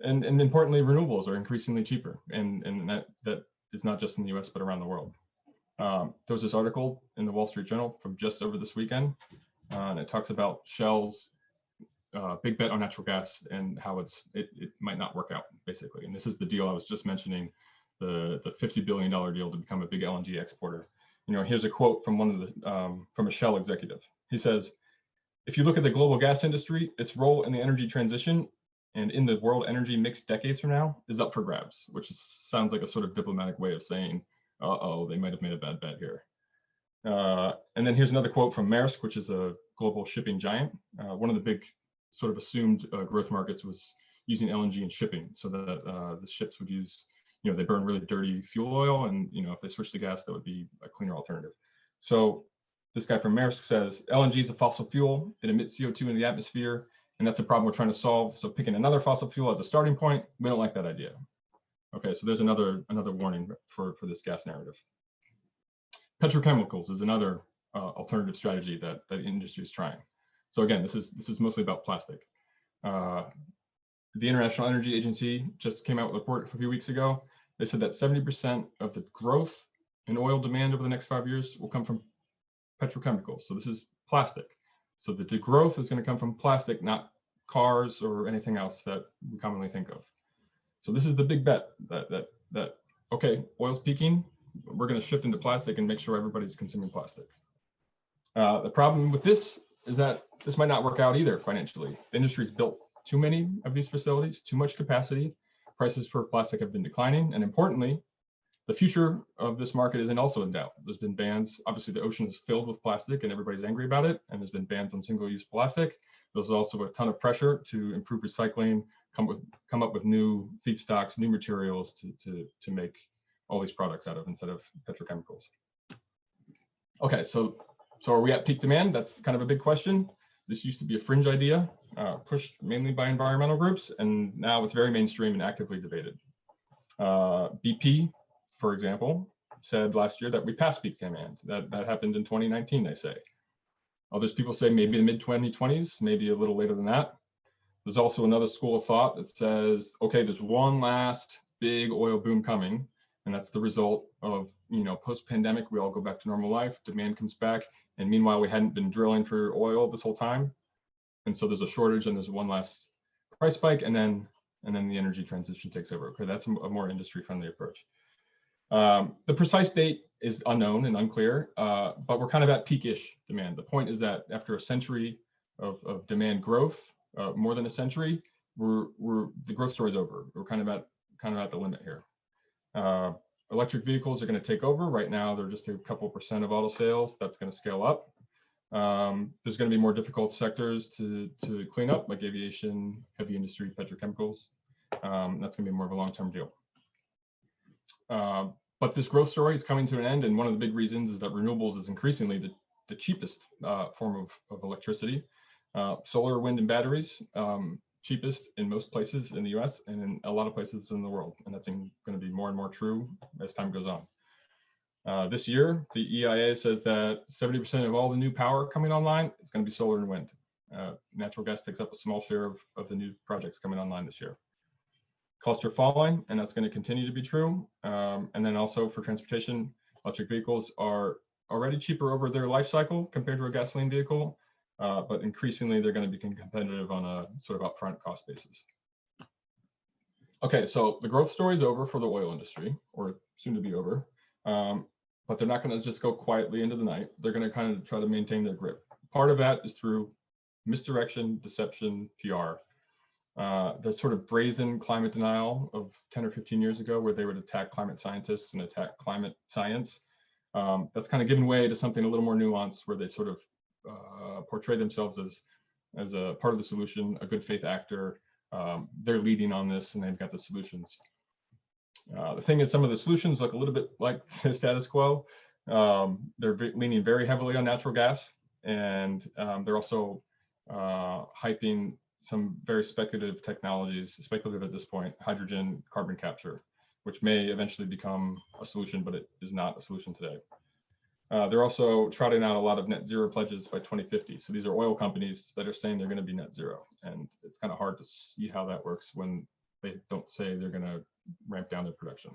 And importantly, renewables are increasingly cheaper, and that is not just in the US but around the world. There was this article in the Wall Street Journal from just over this weekend, and it talks about Shell's big bet on natural gas and how it might not work out, basically. And this is the deal I was just mentioning, the $50 billion deal to become a big LNG exporter. Here's a quote from from a Shell executive. He says, "If you look at the global gas industry, its role in the energy transition and in the world energy mix decades from now is up for grabs," which sounds like a sort of diplomatic way of saying, they might have made a bad bet here. And then here's another quote from Maersk, which is a global shipping giant. One of the big sort of assumed growth markets was using LNG in shipping, so that the ships would use, they burn really dirty fuel oil, and if they switch to gas, that would be a cleaner alternative. So this guy from Maersk says, LNG is a fossil fuel. It emits CO2 into the atmosphere, and that's a problem we're trying to solve. So picking another fossil fuel as a starting point, we don't like that idea. Okay, so there's another warning for this gas narrative. Petrochemicals is another alternative strategy that the industry is trying. So again, this is mostly about plastic. The International Energy Agency just came out with a report a few weeks ago. They said that 70% of the growth in oil demand over the next 5 years will come from petrochemicals. So this is plastic. So the growth is going to come from plastic, not cars or anything else that we commonly think of. So this is the big bet that okay, oil's peaking, we're going to shift into plastic and make sure everybody's consuming plastic. The problem with this is that this might not work out either financially. The industry's built too many of these facilities, too much capacity. Prices for plastic have been declining, and importantly, the future of this market isn't also in doubt. There's been bans. Obviously, the ocean is filled with plastic, and everybody's angry about it. And there's been bans on single-use plastic. There's also a ton of pressure to improve recycling, come up with new feedstocks, new materials to make all these products out of instead of petrochemicals. Okay, so are we at peak demand? That's kind of a big question. This used to be a fringe idea, pushed mainly by environmental groups, and now it's very mainstream and actively debated. BP, for example, said last year that we passed peak demand. That happened in 2019, they say. Others people say maybe the mid-2020s, maybe a little later than that. There's also another school of thought that says, okay, there's one last big oil boom coming, and that's the result of, post-pandemic, we all go back to normal life, demand comes back, and meanwhile, we hadn't been drilling for oil this whole time. And so there's a shortage and there's one last price spike, and then the energy transition takes over. Okay, that's a more industry-friendly approach. The precise date is unknown and unclear, but we're kind of at peak-ish demand. The point is that after a century of demand growth, more than a century, the growth story is over. We're kind of at the limit here. Electric vehicles are going to take over. Right now, they're just a couple % of auto sales. That's going to scale up. There's going to be more difficult sectors to clean up, like aviation, heavy industry, petrochemicals. That's going to be more of a long-term deal. But this growth story is coming to an end, and one of the big reasons is that renewables is increasingly the cheapest form of electricity. Solar, wind, and batteries, cheapest in most places in the US and in a lot of places in the world. And that's going to be more and more true as time goes on. This year, the EIA says that 70% of all the new power coming online is going to be solar and wind. Natural gas takes up a small share of the new projects coming online this year. Costs are falling, and that's going to continue to be true. And then also for transportation, electric vehicles are already cheaper over their life cycle compared to a gasoline vehicle, but increasingly they're going to become competitive on a sort of upfront cost basis. Okay, so the growth story is over for the oil industry, or soon to be over, but they're not going to just go quietly into the night. They're going to kind of try to maintain their grip. Part of that is through misdirection, deception, PR. The sort of brazen climate denial of 10 or 15 years ago, where they would attack climate scientists and attack climate science, that's kind of given way to something a little more nuanced, where they sort of portray themselves as a part of the solution, a good faith actor. They're leading on this, and they've got the solutions. The thing is, some of the solutions look a little bit like the status quo. They're leaning very heavily on natural gas, and they're also hyping some very speculative technologies, speculative at this point, hydrogen, carbon capture, which may eventually become a solution, but it is not a solution today. They're also trotting out a lot of net zero pledges by 2050. So these are oil companies that are saying they're going to be net zero. And it's kind of hard to see how that works when they don't say they're going to ramp down their production.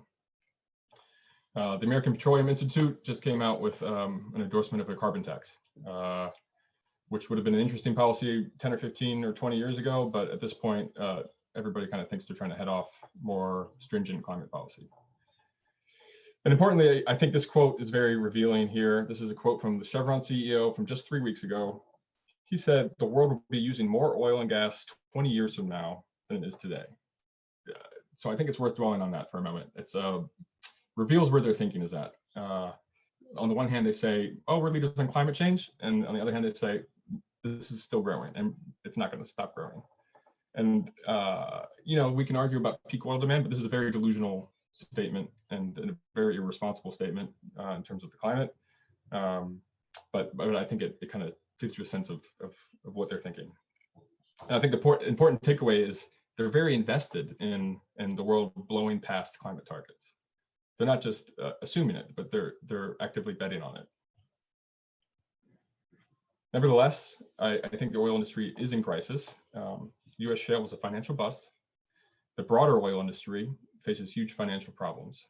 The American Petroleum Institute just came out with an endorsement of a carbon tax, which would have been an interesting policy 10 or 15 or 20 years ago. But at this point, everybody kind of thinks they're trying to head off more stringent climate policy. And importantly, I think this quote is very revealing here. This is a quote from the Chevron CEO from just 3 weeks ago. He said, "The world will be using more oil and gas 20 years from now than it is today." So I think it's worth dwelling on that for a moment. It's reveals where their thinking is at. On the one hand, they say, "Oh, we're leaders on climate change," and on the other hand, they say, "This is still growing, and it's not going to stop growing." And you know, we can argue about peak oil demand, but this is a very delusional statement and a very irresponsible statement in terms of the climate. But I think it kind of gives you a sense of what they're thinking. And I think the important takeaway is they're very invested in the world blowing past climate targets. They're not just assuming it, but they're actively betting on it. Nevertheless, I think the oil industry is in crisis. U.S. shale was a financial bust. The broader oil industry faces huge financial problems.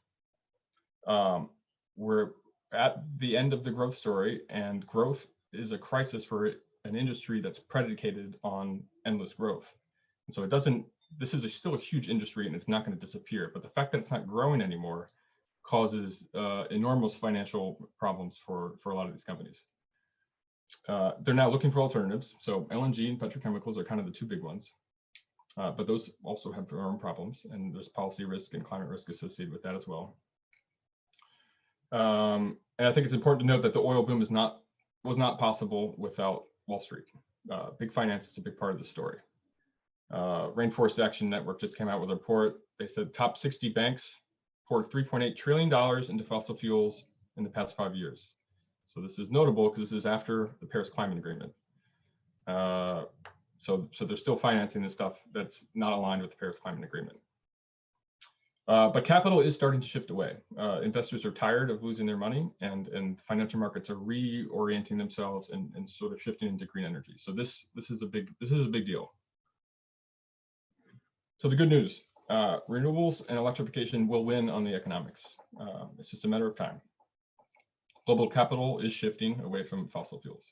We're at the end of the growth story, and growth is a crisis for an industry that's predicated on endless growth. And so this is still a huge industry, and it's not going to disappear. But the fact that it's not growing anymore causes enormous financial problems for a lot of these companies. They're now looking for alternatives. So LNG and petrochemicals are kind of the two big ones. But those also have their own problems, and there's policy risk and climate risk associated with that as well. And I think it's important to note that the oil boom was not possible without Wall Street. Big finance is a big part of the story. Rainforest Action Network just came out with a report. They said top 60 banks poured $3.8 trillion into fossil fuels in the past 5 years. So this is notable because this is after the Paris Climate Agreement. So they're still financing this stuff that's not aligned with the Paris Climate Agreement. But capital is starting to shift away. Investors are tired of losing their money, and financial markets are reorienting themselves and sort of shifting into green energy. So this is a big deal. So the good news, renewables and electrification will win on the economics. It's just a matter of time. Global capital is shifting away from fossil fuels.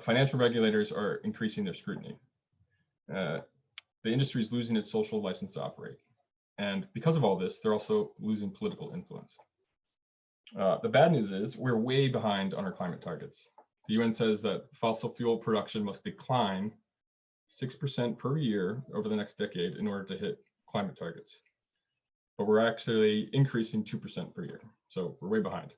Financial regulators are increasing their scrutiny. The industry is losing its social license to operate. And because of all this, they're also losing political influence. The bad news is we're way behind on our climate targets. The UN says that fossil fuel production must decline 6% per year over the next decade in order to hit climate targets. But we're actually increasing 2% per year. So we're way behind.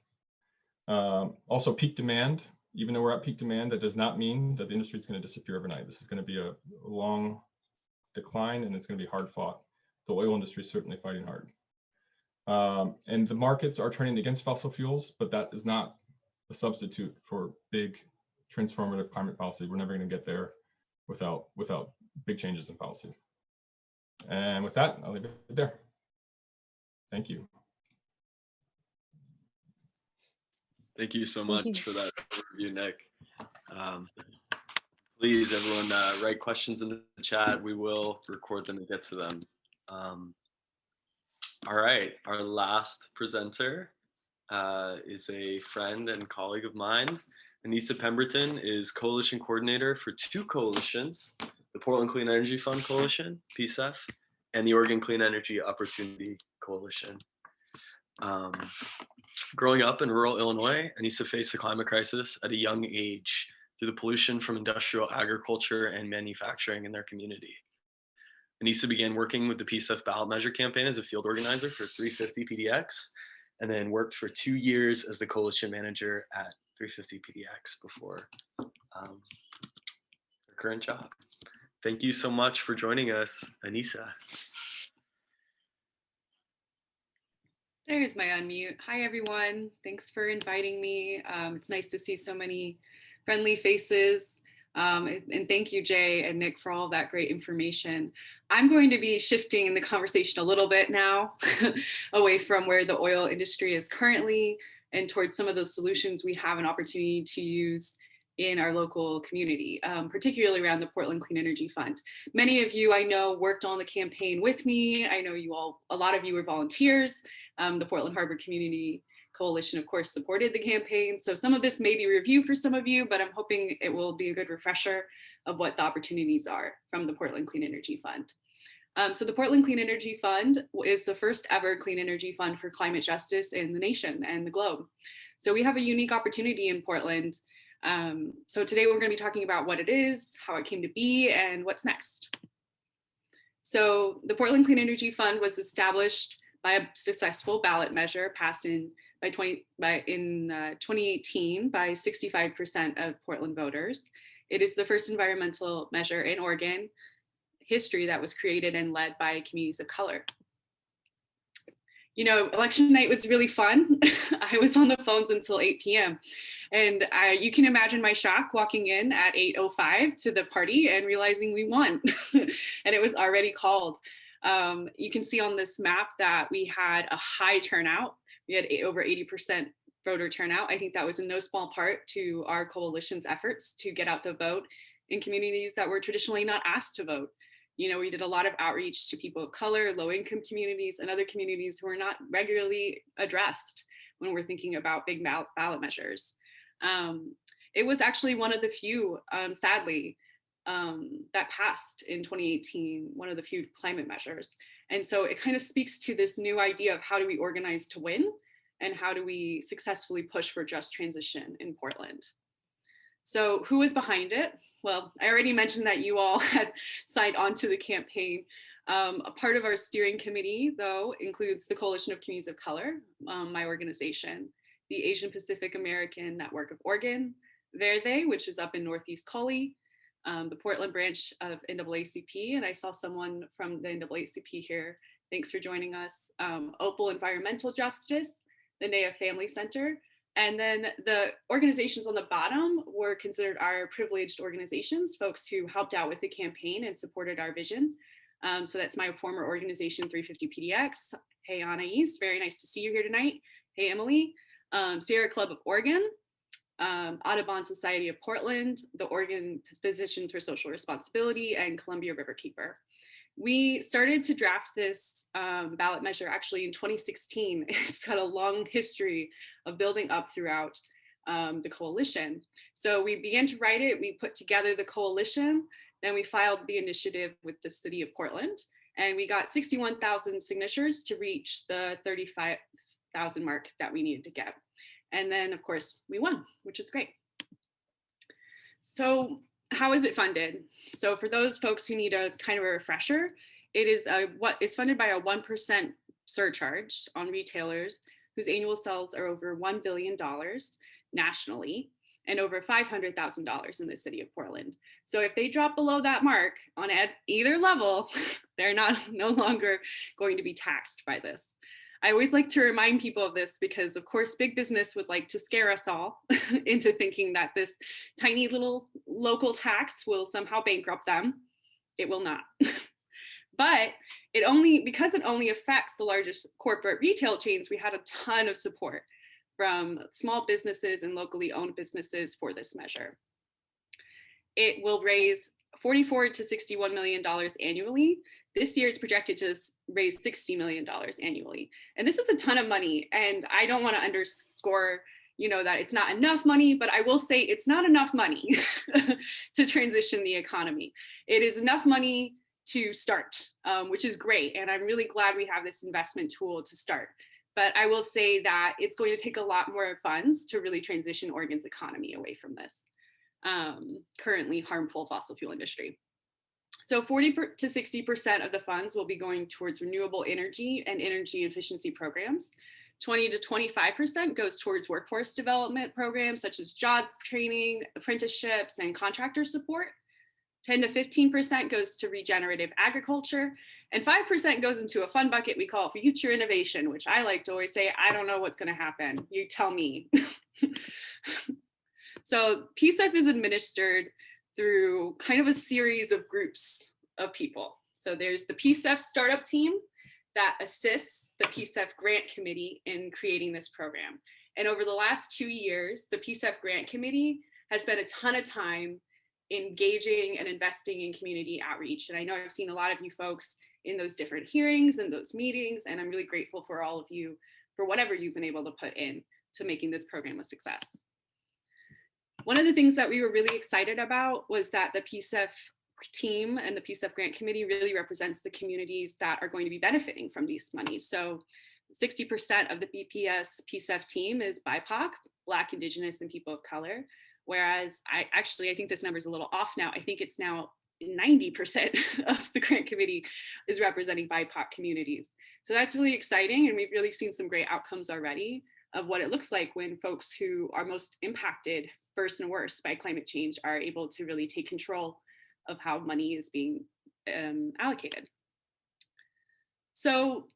Also peak demand, even though we're at peak demand, that does not mean that the industry is going to disappear overnight. This is going to be a long decline, and it's going to be hard fought. The oil industry is certainly fighting hard. And the markets are turning against fossil fuels, but that is not a substitute for big transformative climate policy. We're never going to get there without big changes in policy. And with that, I'll leave it there. Thank you. Thank you so Thank much you. for that overview, Nick. Please, everyone, write questions in the chat. We will record them and get to them. All right, our last presenter is a friend and colleague of mine. Anissa Pemberton is coalition coordinator for two coalitions, the Portland Clean Energy Fund Coalition, PCEF, and the Oregon Clean Energy Opportunity Coalition. Growing up in rural Illinois, Anissa faced the climate crisis at a young age through the pollution from industrial agriculture and manufacturing in their community. Anissa began working with the PCEF ballot measure campaign as a field organizer for 350 PDX, and then worked for 2 years as the coalition manager at 350 PDX before her current job. Thank you so much for joining us, Anissa. There's my unmute. Hi, everyone. Thanks for inviting me. It's nice to see so many friendly faces. And thank you, Jay and Nick, for all of that great information. I'm going to be shifting the conversation a little bit now away from where the oil industry is currently and towards some of the solutions we have an opportunity to use in our local community, particularly around the Portland Clean Energy Fund. Many of you I know worked on the campaign with me. I know you all, a lot of you were volunteers. The Portland Harbor Community Coalition, of course, supported the campaign. So some of this may be review for some of you, but I'm hoping it will be a good refresher of what the opportunities are from the Portland Clean Energy Fund. So the Portland Clean Energy Fund is the first ever clean energy fund for climate justice in the nation and the globe. So we have a unique opportunity in Portland. So today we're going to be talking about what it is, how it came to be, and what's next. So the Portland Clean Energy Fund was established by a successful ballot measure passed in 2018 by 65% of Portland voters. It is the first environmental measure in Oregon history that was created and led by communities of color. You know, election night was really fun. I was on the phones until 8 p.m. And you can imagine my shock walking in at 8:05 to the party and realizing we won and it was already called. You can see on this map that we had a high turnout. We had over 80% voter turnout. I think that was in no small part to our coalition's efforts to get out the vote in communities that were traditionally not asked to vote. You know, we did a lot of outreach to people of color, low-income communities, and other communities who are not regularly addressed when we're thinking about big ballot measures. It was actually one of the few, sadly, that passed in 2018, one of the few climate measures. And so it kind of speaks to this new idea of how do we organize to win and how do we successfully push for just transition in Portland. So who is behind it? Well, I already mentioned that you all had signed on to the campaign. A part of our steering committee, though, includes the Coalition of Communities of Color, my organization, the Asian Pacific American Network of Oregon, Verde, which is up in Northeast Coley, the Portland branch of NAACP, and I saw someone from the NAACP here. Thanks for joining us. Opal Environmental Justice, the NEA Family Center, and then the organizations on the bottom were considered our privileged organizations, folks who helped out with the campaign and supported our vision. So that's my former organization, 350 PDX. Hey, Anais, very nice to see you here tonight. Hey, Emily. Sierra Club of Oregon, Audubon Society of Portland, the Oregon Physicians for Social Responsibility, and Columbia Riverkeeper. We started to draft this ballot measure actually in 2016. It's got a long history of building up throughout the coalition. So we began to write it, we put together the coalition, then we filed the initiative with the city of Portland, and we got 61,000 signatures to reach the 35,000 mark that we needed to get. And then of course we won, which is great. So how is it funded? So for those folks who need a kind of a refresher, it's funded by a 1% surcharge on retailers whose annual sales are over $1 billion nationally and over $500,000 in the city of Portland. So if they drop below that mark on either level, they're no longer going to be taxed by this. I always like to remind people of this because, of course, big business would like to scare us all into thinking that this tiny little local tax will somehow bankrupt them. It will not. But because it only affects the largest corporate retail chains, we had a ton of support from small businesses and locally owned businesses for this measure. It will raise $44 to $61 million annually. This year is projected to raise $60 million annually. And this is a ton of money. And I don't want to underscore, that it's not enough money, but I will say it's not enough money to transition the economy. It is enough money to start, which is great. And I'm really glad we have this investment tool to start. But I will say that it's going to take a lot more funds to really transition Oregon's economy away from this currently harmful fossil fuel industry. So 40 to 60% of the funds will be going towards renewable energy and energy efficiency programs. 20 to 25% goes towards workforce development programs such as job training, apprenticeships, and contractor support. 10 to 15% goes to regenerative agriculture, and 5% goes into a fun bucket we call future innovation, which I like to always say, I don't know what's going to happen. You tell me. So PSEF is administered through kind of a series of groups of people. So there's the PSEF startup team that assists the PSEF grant committee in creating this program. And over the last 2 years, the PSEF grant committee has spent a ton of time engaging and investing in community outreach. And I know I've seen a lot of you folks in those different hearings and those meetings, and I'm really grateful for all of you for whatever you've been able to put in to making this program a success. One of the things that we were really excited about was that the PSEF team and the PSEF grant committee really represents the communities that are going to be benefiting from these monies. So 60% of the BPS PSEF team is BIPOC, Black, Indigenous, and people of color. Whereas I think this number is a little off now. I think it's now 90% of the grant committee is representing BIPOC communities. So that's really exciting. And we've really seen some great outcomes already of what it looks like when folks who are most impacted first and worst by climate change are able to really take control of how money is being allocated. So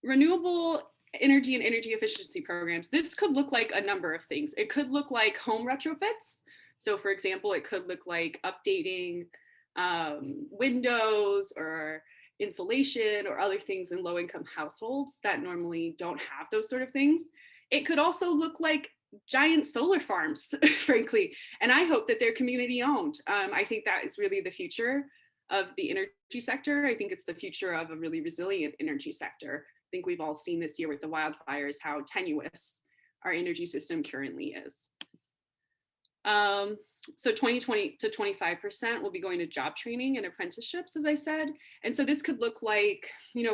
renewable energy and energy efficiency programs, this could look like a number of things. It could look like home retrofits. So for example, it could look like updating windows or insulation or other things in low-income households that normally don't have those sort of things. It could also look like giant solar farms, frankly, and I hope that they're community owned. I think that is really the future of the energy sector. I think it's the future of a really resilient energy sector. I think we've all seen this year with the wildfires how tenuous our energy system currently is. So 20 to 25% will be going to job training and apprenticeships, as I said. And so this could look like,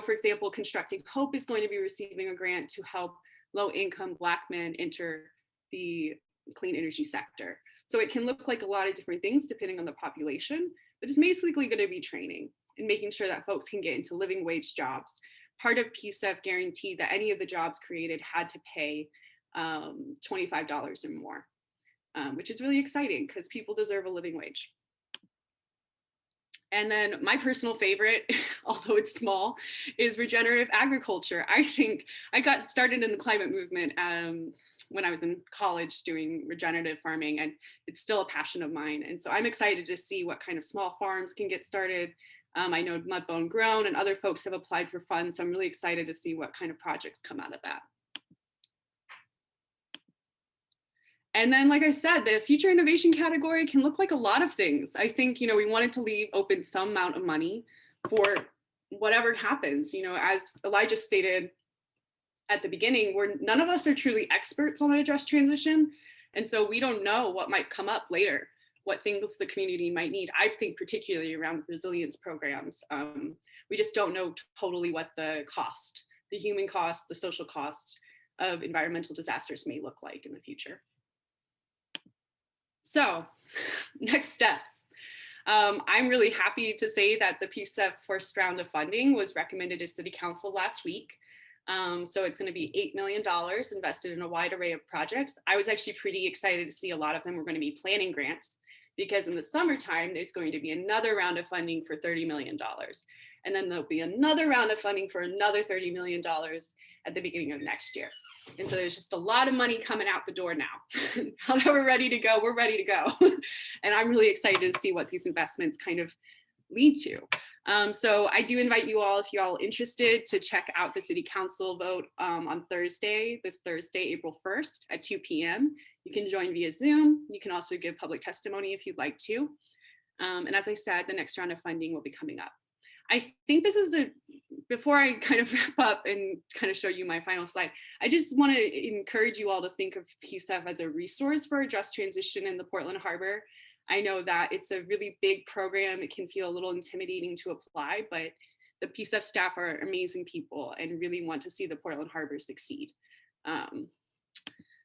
for example, Constructing Hope is going to be receiving a grant to help low-income Black men enter the clean energy sector. So it can look like a lot of different things depending on the population, but it's basically going to be training and making sure that folks can get into living wage jobs. Part of PSEF guaranteed that any of the jobs created had to pay $25 or more, which is really exciting because people deserve a living wage. And then my personal favorite, although it's small, is regenerative agriculture. I think I got started in the climate movement when I was in college doing regenerative farming, and it's still a passion of mine. And so I'm excited to see what kind of small farms can get started. I know Mudbone Grown and other folks have applied for funds, so I'm really excited to see what kind of projects come out of that. And then, like I said, the future innovation category can look like a lot of things. I think, we wanted to leave open some amount of money for whatever happens. As Elijah stated at the beginning, none of us are truly experts on a just transition. And so we don't know what might come up later, what things the community might need. I think particularly around resilience programs, we just don't know totally what the cost, the human cost, the social cost of environmental disasters may look like in the future. So next steps. I'm really happy to say that the PSEF first round of funding was recommended to City Council last week. So it's going to be $8 million invested in a wide array of projects. I was actually pretty excited to see a lot of them were going to be planning grants, because in the summertime, there's going to be another round of funding for $30 million. And then there'll be another round of funding for another $30 million at the beginning of next year. And so there's just a lot of money coming out the door now. Now that we're ready to go, we're ready to go. And I'm really excited to see what these investments kind of lead to. So I do invite you all, if you're all interested, to check out the city council vote on Thursday, this Thursday, April 1st at 2 p.m. You can join via Zoom. You can also give public testimony if you'd like to. And as I said, the next round of funding will be coming up. I think this is before I kind of wrap up and kind of show you my final slide, I just want to encourage you all to think of PSEF as a resource for a just transition in the Portland Harbor. I know that it's a really big program. It can feel a little intimidating to apply, but the PSEF staff are amazing people and really want to see the Portland Harbor succeed.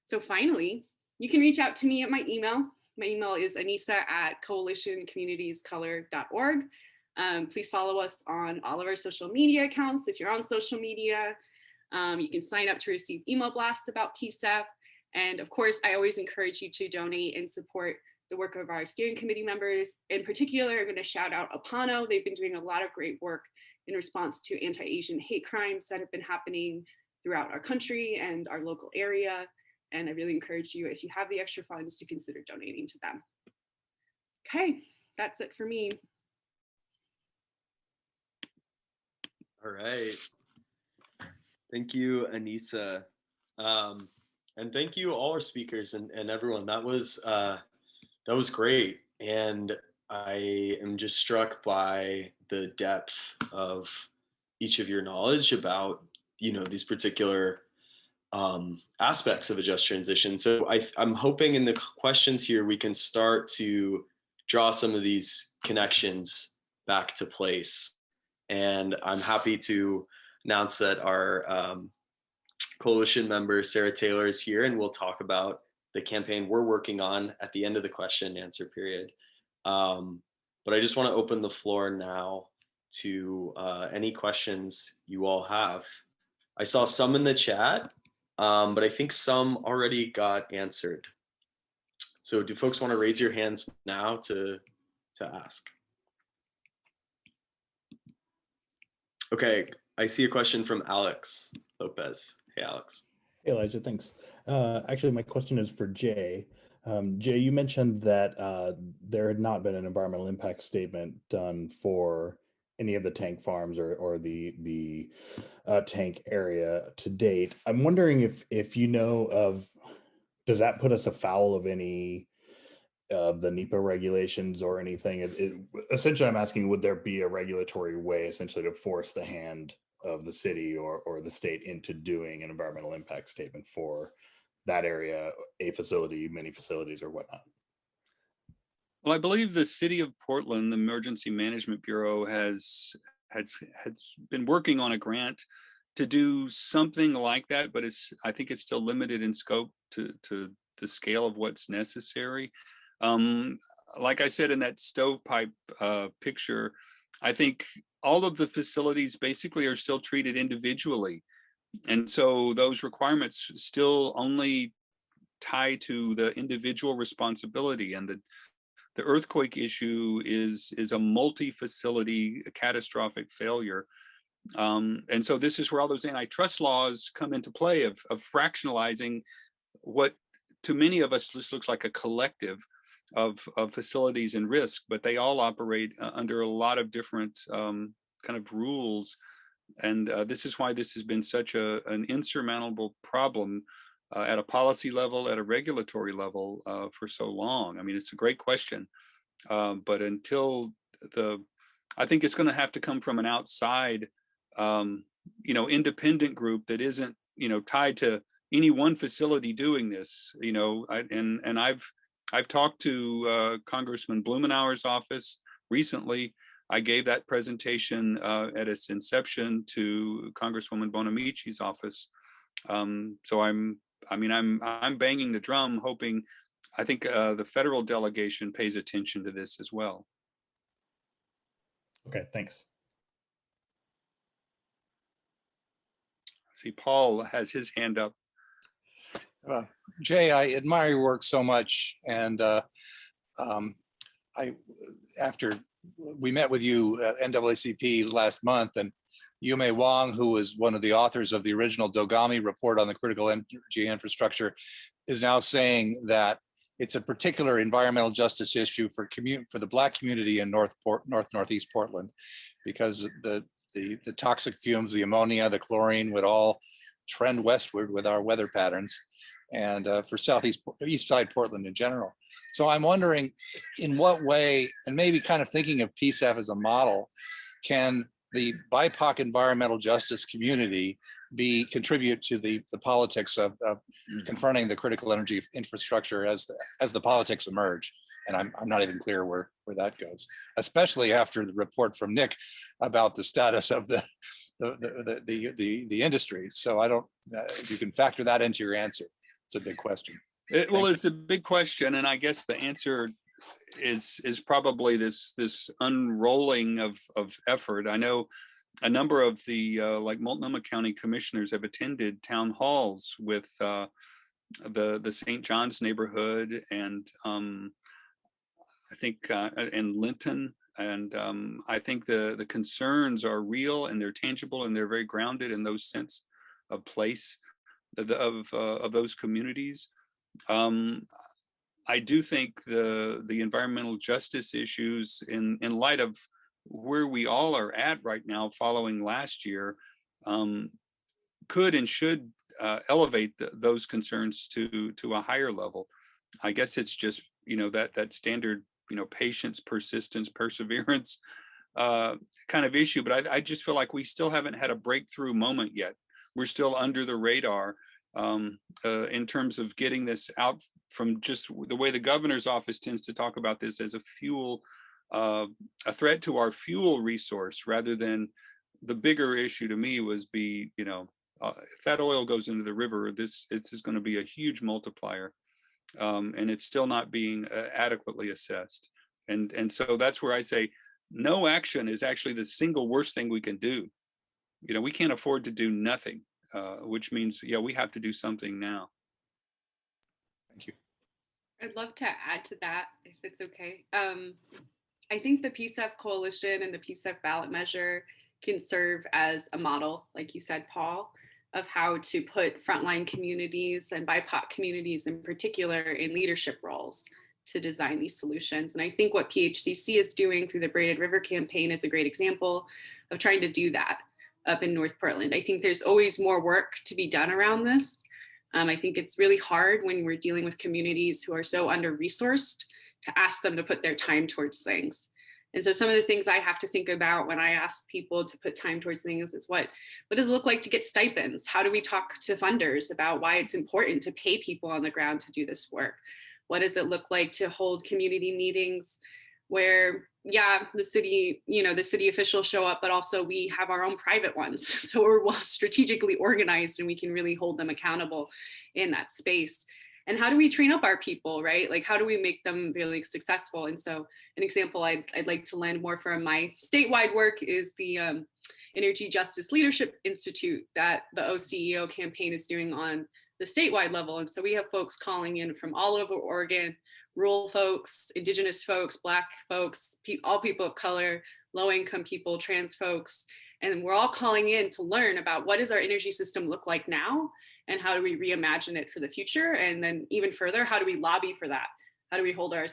So finally, you can reach out to me at my email. My email is anissa@coalitioncommunitiescolor.org. Please follow us on all of our social media accounts. If you're on social media, you can sign up to receive email blasts about PSEF. And of course, I always encourage you to donate and support the work of our steering committee members. In particular, I'm going to shout out Apano. They've been doing a lot of great work in response to anti-Asian hate crimes that have been happening throughout our country and our local area. And I really encourage you, if you have the extra funds, to consider donating to them. Okay, that's it for me. All right. Thank you, Anissa. And thank you all our speakers and everyone. That was great. And I am just struck by the depth of each of your knowledge about, these particular aspects of a just transition. So I'm hoping in the questions here, we can start to draw some of these connections back to place. And I'm happy to announce that our coalition member, Sarah Taylor, is here, and we'll talk about the campaign we're working on at the end of the question and answer period. But I just want to open the floor now to any questions you all have. I saw some in the chat, but I think some already got answered. So do folks want to raise your hands now to ask? Okay, I see a question from Alex Lopez. Hey, Alex. Hey, Elijah, thanks. Actually, my question is for Jay. Jay, you mentioned that there had not been an environmental impact statement done for any of the tank farms or the tank area to date. I'm wondering if you know of, does that put us afoul of any of the NEPA regulations or anything? Essentially, I'm asking, would there be a regulatory way essentially to force the hand of the city or the state into doing an environmental impact statement for that area, a facility, many facilities, or whatnot? Well, I believe the city of Portland, the Emergency Management Bureau, has been working on a grant to do something like that, but I think it's still limited in scope to the scale of what's necessary. Like I said in that stovepipe picture, I think all of the facilities basically are still treated individually. And so those requirements still only tie to the individual responsibility, and the earthquake issue is a multi-facility catastrophic failure. And so this is where all those antitrust laws come into play of fractionalizing what to many of us just looks like a collective of facilities and risk, but they all operate under a lot of different kind of rules. And this is why this has been such an insurmountable problem at a policy level, at a regulatory level for so long. I mean, it's a great question, but until I think it's going to have to come from an outside, independent group that isn't, tied to any one facility doing this. I've talked to Congressman Blumenauer's office recently. I gave that presentation at its inception to Congresswoman Bonamici's office. So I'm banging the drum, hoping. I think the federal delegation pays attention to this as well. Okay, thanks. See, Paul has his hand up. Jay, I admire your work so much, and after we met with you at NAACP last month, and Yume Wang, who was one of the authors of the original Dogami report on the critical energy infrastructure, is now saying that it's a particular environmental justice issue for the Black community in Northeast Portland, because the toxic fumes, the ammonia, the chlorine would all trend westward with our weather patterns, and for East Side Portland in general. So I'm wondering, in what way, and maybe kind of thinking of PSAF as a model, can the BIPOC environmental justice community contribute to the politics of confronting the critical energy infrastructure as the politics emerge? And I'm not even clear where that goes, especially after the report from Nick about the status of the industry. So I don't, you can factor that into your answer. It's a big question. Well, it's a big question, and I guess the answer is probably this unrolling of effort. I know a number of the like Multnomah County commissioners have attended town halls with the St. John's neighborhood, and I think and Linton, and I think the concerns are real and they're tangible and they're very grounded in those sense of place of those communities. I do think the environmental justice issues, in light of where we all are at right now following last year, could and should elevate those concerns to a higher level. I guess it's just, that standard, patience, persistence, perseverance kind of issue. But I just feel like we still haven't had a breakthrough moment yet. We're still under the radar in terms of getting this out from just the way the governor's office tends to talk about this as a fuel, a threat to our fuel resource, rather than the bigger issue to me was if that oil goes into the river, this is going to be a huge multiplier, and it's still not being adequately assessed. And so that's where I say no action is actually the single worst thing we can do. We can't afford to do nothing, which means, we have to do something now. Thank you. I'd love to add to that, if it's okay. I think the PSAF coalition and the PSAF ballot measure can serve as a model, like you said, Paul, of how to put frontline communities and BIPOC communities in particular in leadership roles to design these solutions. And I think what PHCC is doing through the Braided River campaign is a great example of trying to do that up in North Portland. I think there's always more work to be done around this. I think it's really hard when we're dealing with communities who are so under-resourced to ask them to put their time towards things. And so some of the things I have to think about when I ask people to put time towards things is what does it look like to get stipends? How do we talk to funders about why it's important to pay people on the ground to do this work? What does it look like to hold community meetings where, the city, the city officials show up, but also we have our own private ones. So we're well strategically organized and we can really hold them accountable in that space. And how do we train up our people, right? Like, how do we make them really successful? And so an example I'd like to lend more from my statewide work is the Energy Justice Leadership Institute that the OCEO campaign is doing on the statewide level. And so we have folks calling in from all over Oregon, rural folks, indigenous folks, Black folks, all people of color, low-income people, trans folks. And we're all calling in to learn about what does our energy system look like now, and how do we reimagine it for the future? And then even further, how do we lobby for that? How do we hold our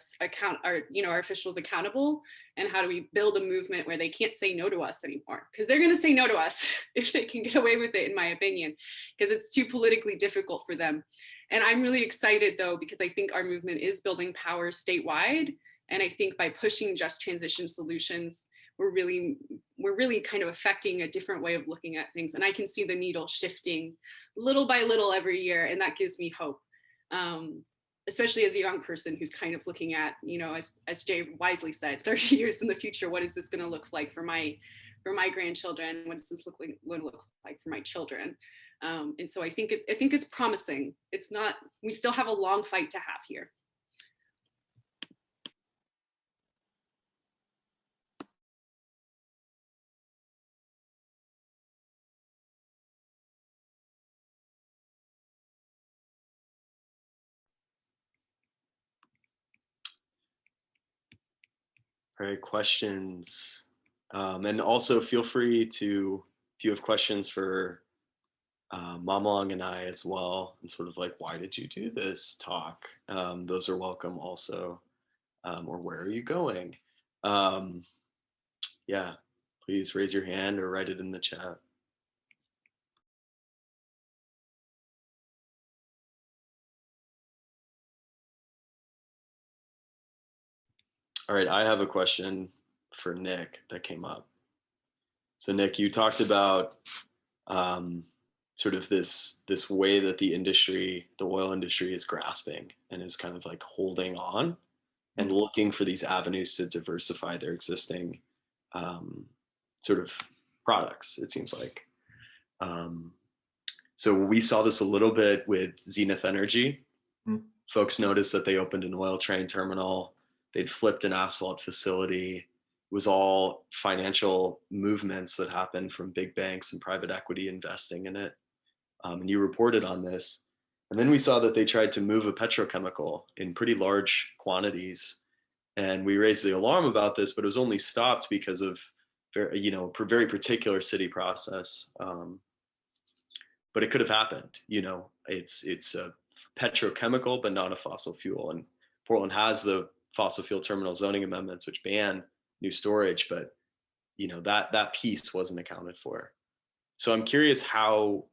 officials accountable? And how do we build a movement where they can't say no to us anymore? Because they're gonna say no to us if they can get away with it, in my opinion, because it's too politically difficult for them. And I'm really excited though, because I think our movement is building power statewide. And I think by pushing just transition solutions, we're really kind of affecting a different way of looking at things. And I can see the needle shifting little by little every year. And that gives me hope, especially as a young person who's kind of looking at, as Jay wisely said, 30 years in the future, what is this going to look like for my grandchildren? What does this look like for my children? And so I think it's promising. It's not, we still have a long fight to have here. All right, questions. And also feel free to, if you have questions for Mamong and I as well, and sort of like, why did you do this talk? Those are welcome also. Or where are you going? Yeah, please raise your hand or write it in the chat. All right, I have a question for Nick that came up. So Nick, you talked about sort of this way that the industry, the oil industry, is grasping and is kind of like holding on and looking for these avenues to diversify their existing sort of products, it seems like. So we saw this a little bit with Zenith Energy. Folks noticed that they opened an oil train terminal. They'd flipped an asphalt facility. It was all financial movements that happened from big banks and private equity investing in it. And you reported on this. And then we saw that they tried to move a petrochemical in pretty large quantities. And we raised the alarm about this, but it was only stopped because of very particular city process. But it could have happened. It's a petrochemical, but not a fossil fuel. And Portland has the fossil fuel terminal zoning amendments, which ban new storage, but that piece wasn't accounted for. So I'm curious how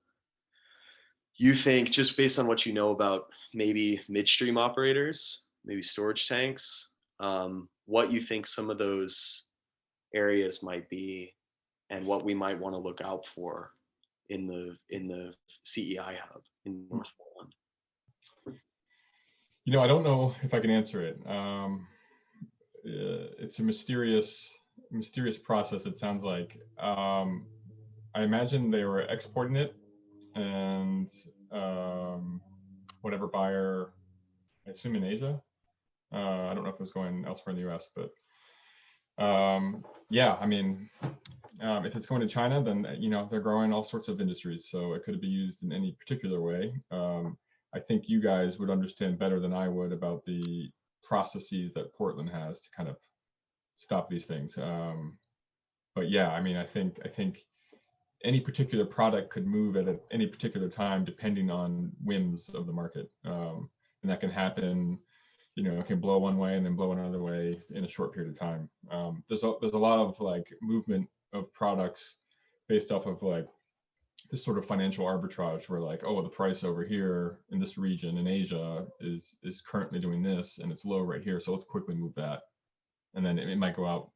you think, just based on what you know about maybe midstream operators, maybe storage tanks, what you think some of those areas might be and what we might want to look out for in the CEI hub in North Portland. I don't know if I can answer it. It's a mysterious process, it sounds like. I imagine they were exporting it, and whatever buyer, I assume in Asia. I don't know if it was going elsewhere in the US, but yeah, I mean, if it's going to China, then they're growing all sorts of industries, so it could be used in any particular way. I think you guys would understand better than I would about the processes that Portland has to kind of stop these things. But yeah, I mean, I think any particular product could move at any particular time depending on whims of the market, and that can happen. It can blow one way and then blow another way in a short period of time. There's a lot of like movement of products based off of like this sort of financial arbitrage where like, oh, the price over here in this region in Asia is currently doing this and it's low right here, so let's quickly move that, and then it might go out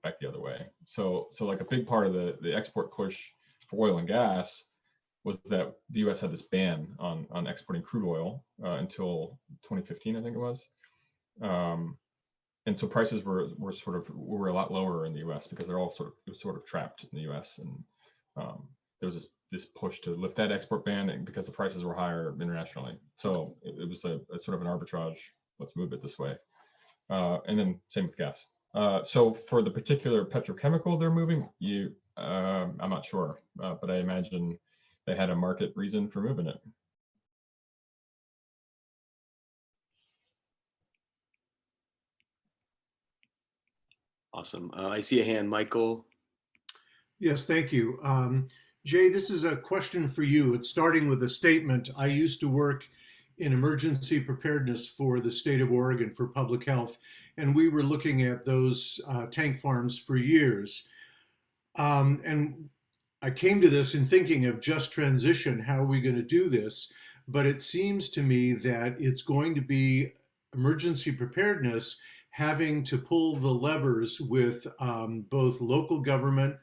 back the other way. So like a big part of the export push for oil and gas was that the U.S. had this ban on exporting crude oil until 2015, I think it was. And so prices were a lot lower in the U.S. because they're all sort of trapped in the U.S. and there was this push to lift that export ban because the prices were higher internationally. So it was a sort of an arbitrage. Let's move it this way, and then same with gas. So for the particular petrochemical they're moving, I'm not sure, but I imagine they had a market reason for moving it. Awesome. I see a hand, Michael. Yes, thank you. Jay, this is a question for you. It's starting with a statement. I used to work in emergency preparedness for the state of Oregon for public health, and we were looking at those tank farms for years. And I came to this in thinking of just transition, how are we going to do this? But it seems to me that it's going to be emergency preparedness having to pull the levers with both local government,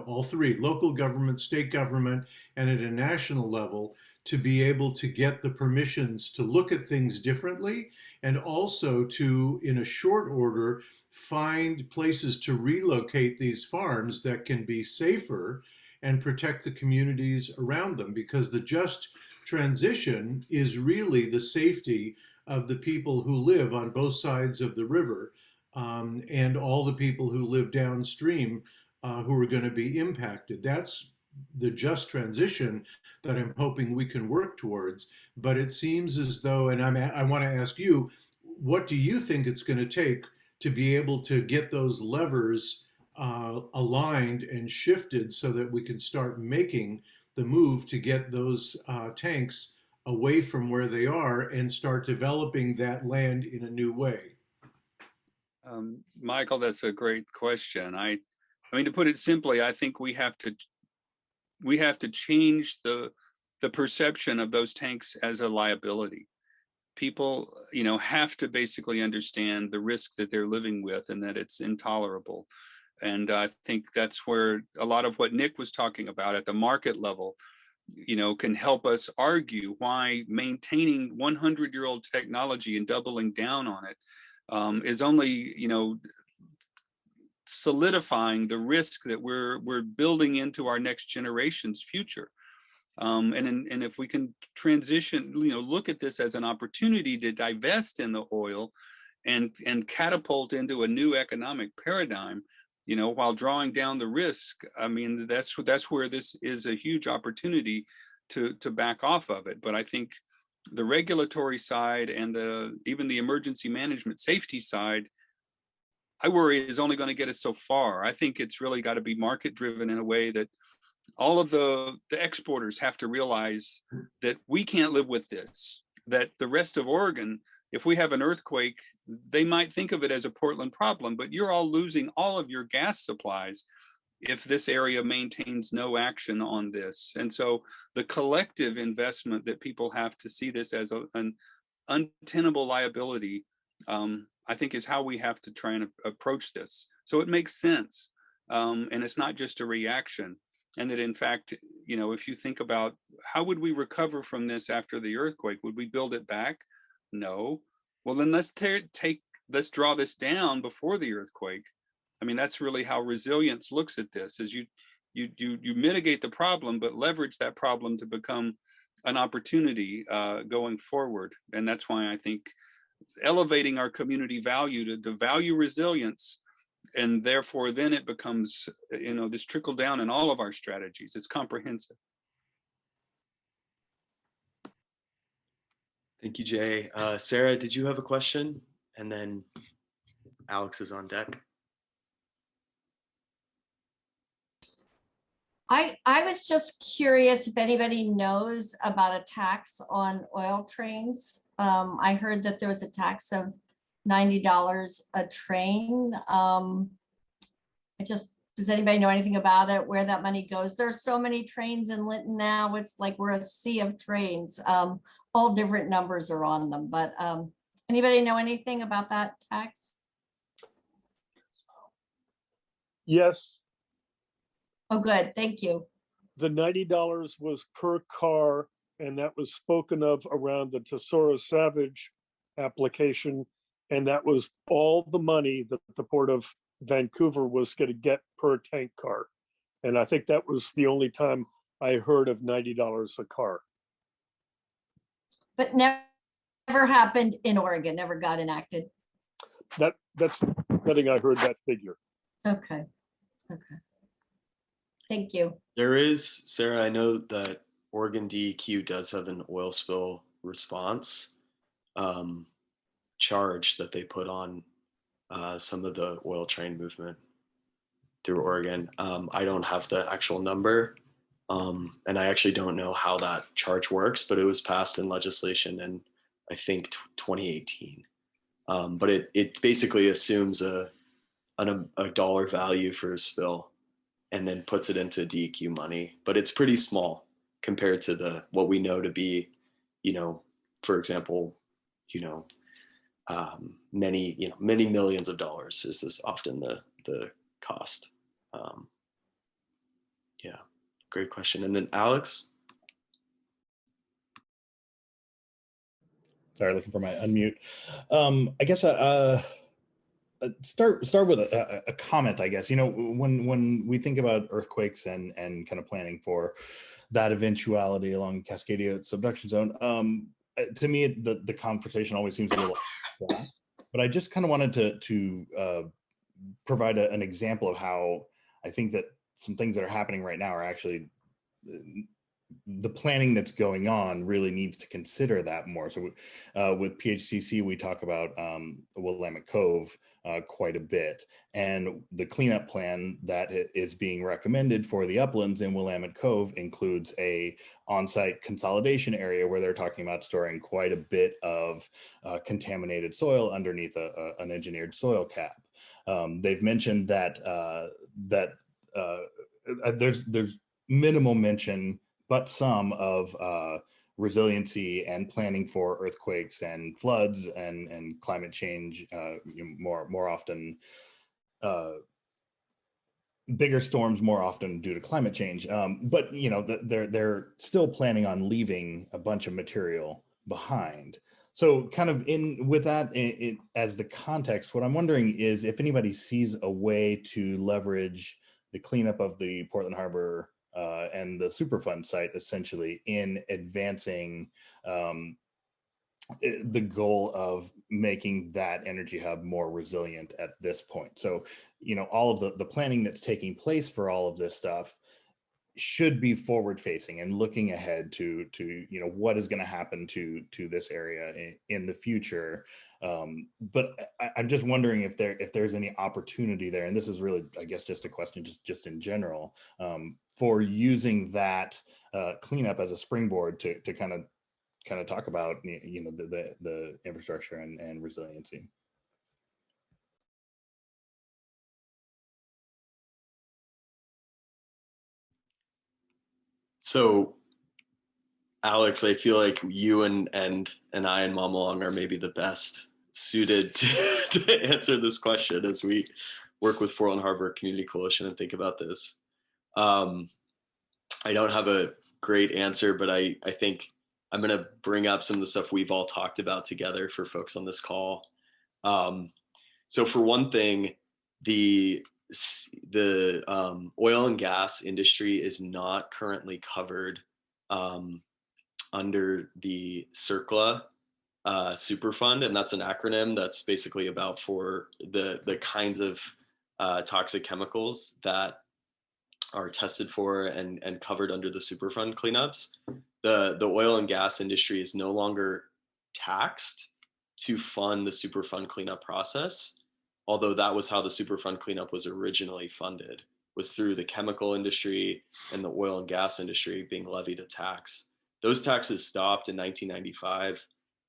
all three, local government, state government, and at a national level to be able to get the permissions to look at things differently, and also to, in a short order, find places to relocate these farms that can be safer and protect the communities around them, because the just transition is really the safety of the people who live on both sides of the river, and all the people who live downstream who are going to be impacted. That's the just transition that I'm hoping we can work towards. But it seems as though, and I want to ask you, what do you think it's going to take to be able to get those levers aligned and shifted so that we can start making the move to get those tanks away from where they are and start developing that land in a new way? Michael, that's a great question. I mean, to put it simply, I think we have to change the perception of those tanks as a liability. People, have to basically understand the risk that they're living with and that it's intolerable. And I think that's where a lot of what Nick was talking about at the market level, can help us argue why maintaining 100-year-old technology and doubling down on it is only, solidifying the risk that we're building into our next generation's future. And if we can transition, look at this as an opportunity to divest in the oil and catapult into a new economic paradigm, while drawing down the risk. I mean, that's where this is a huge opportunity to back off of it. But I think the regulatory side and even the emergency management safety side, I worry is only going to get us so far. I think it's really got to be market driven in a way that all of the exporters have to realize that we can't live with this, that the rest of Oregon, if we have an earthquake, they might think of it as a Portland problem, but you're all losing all of your gas supplies if this area maintains no action on this. And so the collective investment that people have to see this as an untenable liability, I think is how we have to try and approach this. So it makes sense. And it's not just a reaction. And that in fact, if you think about how would we recover from this after the earthquake, would we build it back? No. Well, then let's draw this down before the earthquake. I mean, that's really how resilience looks at this, is you mitigate the problem, but leverage that problem to become an opportunity going forward. And that's why I think elevating our community value to value resilience, and therefore then it becomes, this trickle down in all of our strategies. It's comprehensive. Thank you, Jay. Sarah, did you have a question? And then Alex is on deck. I was just curious if anybody knows about a tax on oil trains. I heard that there was a tax of $90 a train. Does anybody know anything about it, where that money goes? There's so many trains in Linton now. It's like we're a sea of trains. All different numbers are on them, but anybody know anything about that tax? Yes. Oh, good. Thank you. The $90 was per car, and that was spoken of around the Tesoro Savage application. And that was all the money that the Port of Vancouver was going to get per tank car. And I think that was the only time I heard of $90 a car. But never happened in Oregon, never got enacted. That's nothing I heard that figure. Okay. Thank you. There is, Sarah, I know that Oregon DEQ does have an oil spill response charge that they put on some of the oil train movement through Oregon. I don't have the actual number, and I actually don't know how that charge works, but it was passed in legislation in, I think, 2018. But it basically assumes a dollar value for a spill and then puts it into DEQ money, but it's pretty small compared to what we know to be, for example, many millions of dollars is often the cost. Yeah, great question. And then Alex. Sorry, looking for my unmute. I guess start with a comment, I guess. When we think about earthquakes and kind of planning for that eventuality along Cascadia Subduction Zone, to me, the conversation always seems a little flat. But I just kind of wanted to provide an example of how I think that some things that are happening right now are actually the planning that's going on really needs to consider that more. So with PHCC, we talk about Willamette Cove quite a bit, and the cleanup plan that is being recommended for the uplands in Willamette Cove includes a on-site consolidation area where they're talking about storing quite a bit of contaminated soil underneath an engineered soil cap. They've mentioned that there's minimal mention, but some of resiliency and planning for earthquakes and floods and climate change, more often, bigger storms more often due to climate change. But they're still planning on leaving a bunch of material behind. So kind of with that as the context, what I'm wondering is if anybody sees a way to leverage the cleanup of the Portland Harbor and the Superfund site essentially in advancing the goal of making that energy hub more resilient at this point. So, all of the planning that's taking place for all of this stuff should be forward facing and looking ahead to what is going to happen to this area in the future. But I'm just wondering if there's any opportunity there, and this is really, I guess, just a question just in general, for using that cleanup as a springboard to kind of talk about the infrastructure and resiliency. So, Alex, I feel like you and I and Mom Long are maybe the best suited to answer this question as we work with Portland Harbor Community Coalition and think about this. I don't have a great answer, but I think I'm going to bring up some of the stuff we've all talked about together for folks on this call. So for one thing, the oil and gas industry is not currently covered under the CERCLA Superfund, and that's an acronym that's basically about for the kinds of toxic chemicals that are tested for and covered under the Superfund cleanups. The oil and gas industry is no longer taxed to fund the Superfund cleanup process, although that was how the Superfund cleanup was originally funded, was through the chemical industry and the oil and gas industry being levied a tax. Those taxes stopped in 1995,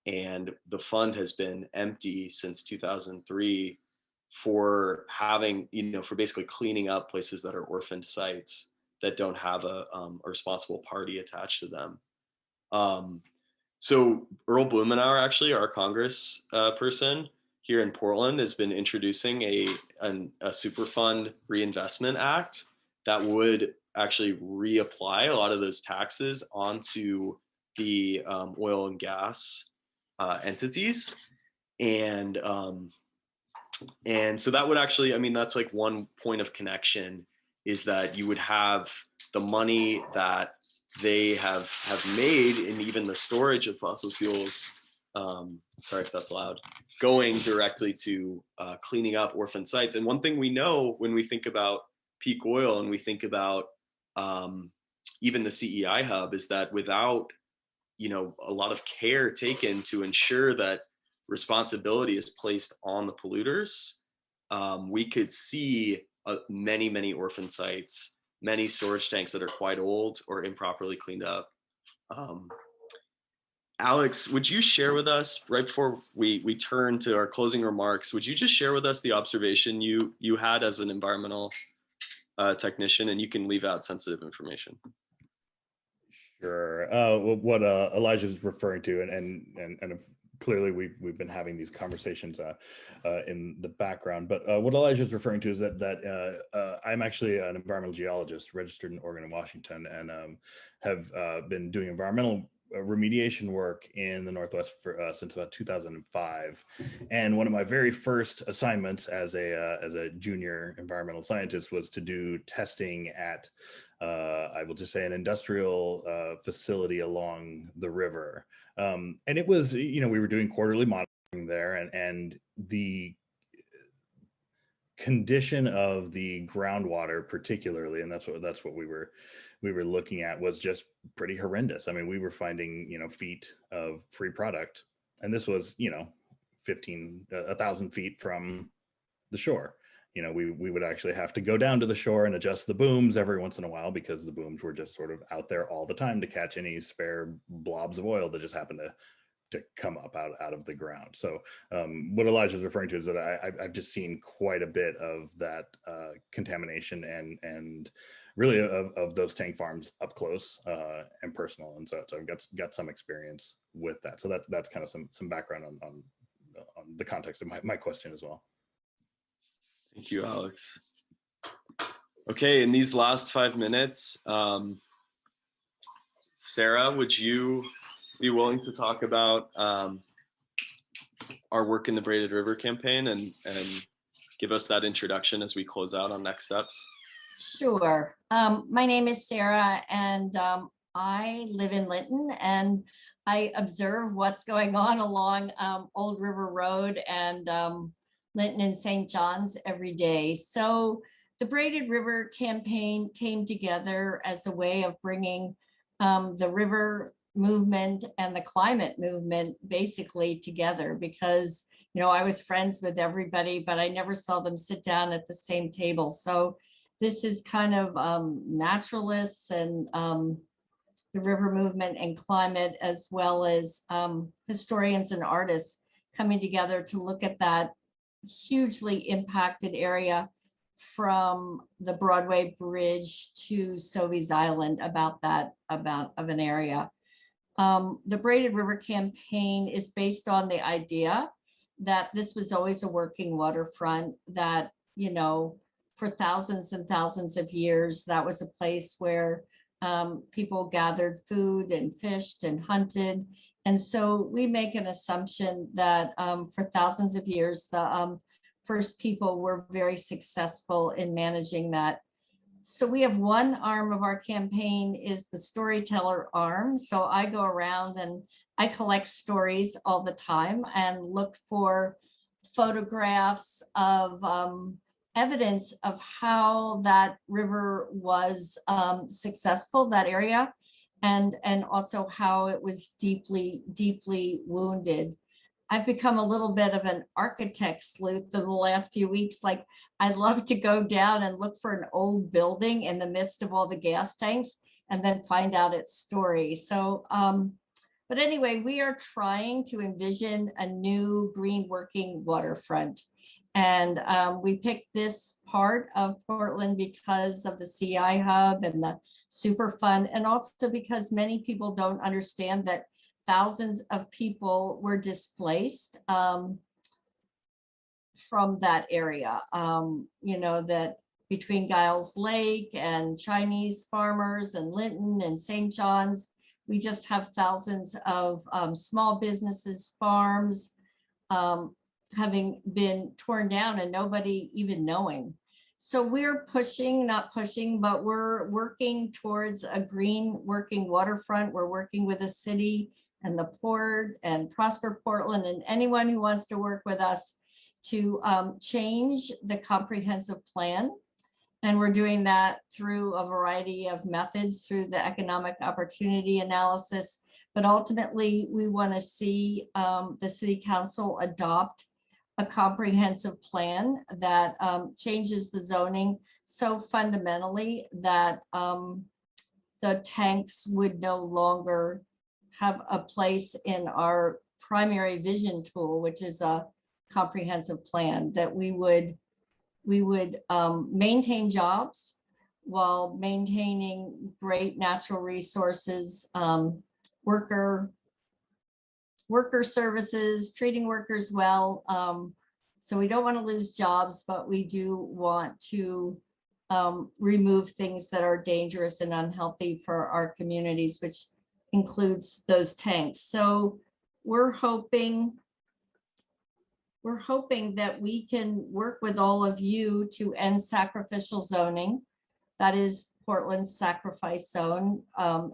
and the fund has been empty since 2003 for having, for basically cleaning up places that are orphaned sites that don't have a responsible party attached to them. So Earl Blumenauer, actually, our Congress person here in Portland, has been introducing a Superfund Reinvestment Act that would actually reapply a lot of those taxes onto the oil and gas entities. And so that would actually, that's like one point of connection, is that you would have the money that they have made in even the storage of fossil fuels, sorry if that's loud, going directly to cleaning up orphan sites. And one thing we know when we think about peak oil and we think about even the CEI hub is that without, a lot of care taken to ensure that responsibility is placed on the polluters, we could see many orphan sites, many storage tanks that are quite old or improperly cleaned up. Alex, would you share with us, right before we turn to our closing remarks, would you just share with us the observation you had as an environmental technician, and you can leave out sensitive information? Sure. What Elijah's referring to, and clearly we've been having these conversations in the background, but what Elijah's referring to is that I'm actually an environmental geologist registered in Oregon and Washington, and have been doing environmental remediation work in the Northwest since about 2005. And one of my very first assignments as a junior environmental scientist was to do testing at I will just say an industrial facility along the river. And it was, we were doing quarterly monitoring there, and the condition of the groundwater particularly, and that's what we were we were looking at was just pretty horrendous. I mean, we were finding, feet of free product, and this was, 1,000 feet from the shore. We would actually have to go down to the shore and adjust the booms every once in a while, because the booms were just sort of out there all the time to catch any spare blobs of oil that just happened to come up out of the ground. So what Elijah's referring to is that I've just seen quite a bit of that contamination and really of those tank farms up close and personal. And so I've got some experience with that. So that's kind of some background on the context of my question as well. Thank you, Alex. Okay, in these last 5 minutes, Sarah, would you be willing to talk about our work in the Braided River campaign and give us that introduction as we close out on next steps? Sure. My name is Sarah, and I live in Linton, and I observe what's going on along Old River Road and Linton and St. John's every day. So the Braided River campaign came together as a way of bringing the river movement and the climate movement basically together, because I was friends with everybody, but I never saw them sit down at the same table. So this is kind of naturalists and the river movement and climate, as well as historians and artists coming together to look at that hugely impacted area from the Broadway Bridge to Sovies Island, about of an area. The Braided River campaign is based on the idea that this was always a working waterfront, that, for thousands and thousands of years, that was a place where people gathered food and fished and hunted. And so we make an assumption that for thousands of years, the first people were very successful in managing that. So we have one arm of our campaign is the storyteller arm. So I go around and I collect stories all the time and look for photographs of evidence of how that river was successful, that area, and also how it was deeply, deeply wounded. I've become a little bit of an architect sleuth in the last few weeks. Like, I'd love to go down and look for an old building in the midst of all the gas tanks and then find out its story. So, but anyway, we are trying to envision a new green working waterfront. And we picked this part of Portland because of the CI Hub and the Superfund, and also because many people don't understand that thousands of people were displaced from that area. That between Giles Lake and Chinese farmers and Linton and St. John's, we just have thousands of small businesses, farms, having been torn down and nobody even knowing. So we're not pushing, but we're working towards a green working waterfront. We're working with the city and the port and Prosper Portland and anyone who wants to work with us to change the comprehensive plan. And we're doing that through a variety of methods, through the economic opportunity analysis. But ultimately, we want to see the city council adopt a comprehensive plan that changes the zoning so fundamentally that the tanks would no longer have a place in our primary vision tool, which is a comprehensive plan, that we would maintain jobs while maintaining great natural resources, worker services, treating workers well. So we don't want to lose jobs, but we do want to remove things that are dangerous and unhealthy for our communities, which includes those tanks. So we're hoping that we can work with all of you to end sacrificial zoning. That is Portland's sacrifice zone,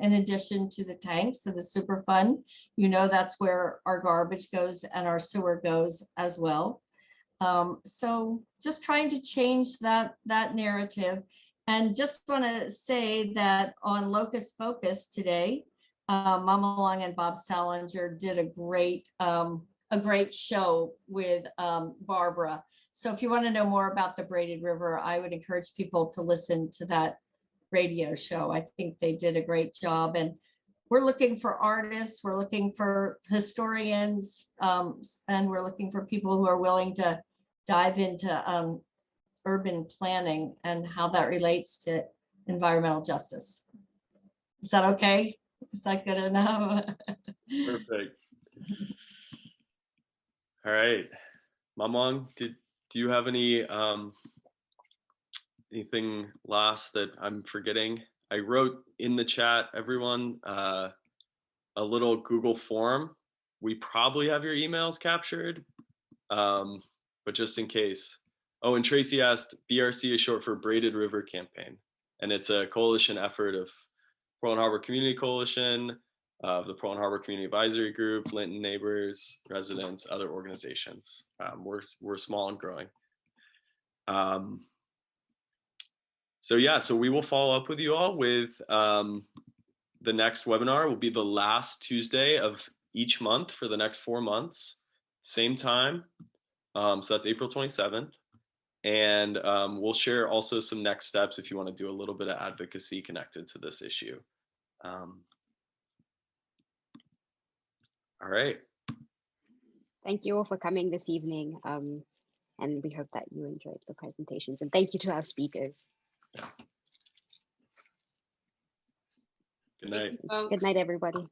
in addition to the tanks and the Superfund. That's where our garbage goes and our sewer goes as well. So just trying to change that narrative. And just want to say that on Locust Focus today, Mama Long and Bob Salinger did a great show with Barbara. So if you want to know more about the Braided River, I would encourage people to listen to that radio show. I think they did a great job. And we're looking for artists, we're looking for historians, and we're looking for people who are willing to dive into urban planning and how that relates to environmental justice. Is that okay? Is that good enough? Perfect. All right, Mamong, do you have any anything last that I'm forgetting? I wrote in the chat, everyone, a little Google form. We probably have your emails captured, but just in case. Oh, and Tracy asked, BRC is short for Braided River Campaign, and it's a coalition effort of Portland Harbor Community Coalition, of the Portland Harbor Community Advisory Group, Linton Neighbors, residents, other organizations. We're small and growing. So yeah, so we will follow up with you all with the next webinar will be the last Tuesday of each month for the next 4 months, same time. So that's April 27th. And we'll share also some next steps if you want to do a little bit of advocacy connected to this issue. All right. Thank you all for coming this evening. And we hope that you enjoyed the presentations. And thank you to our speakers. Yeah. Good night. Good night, everybody.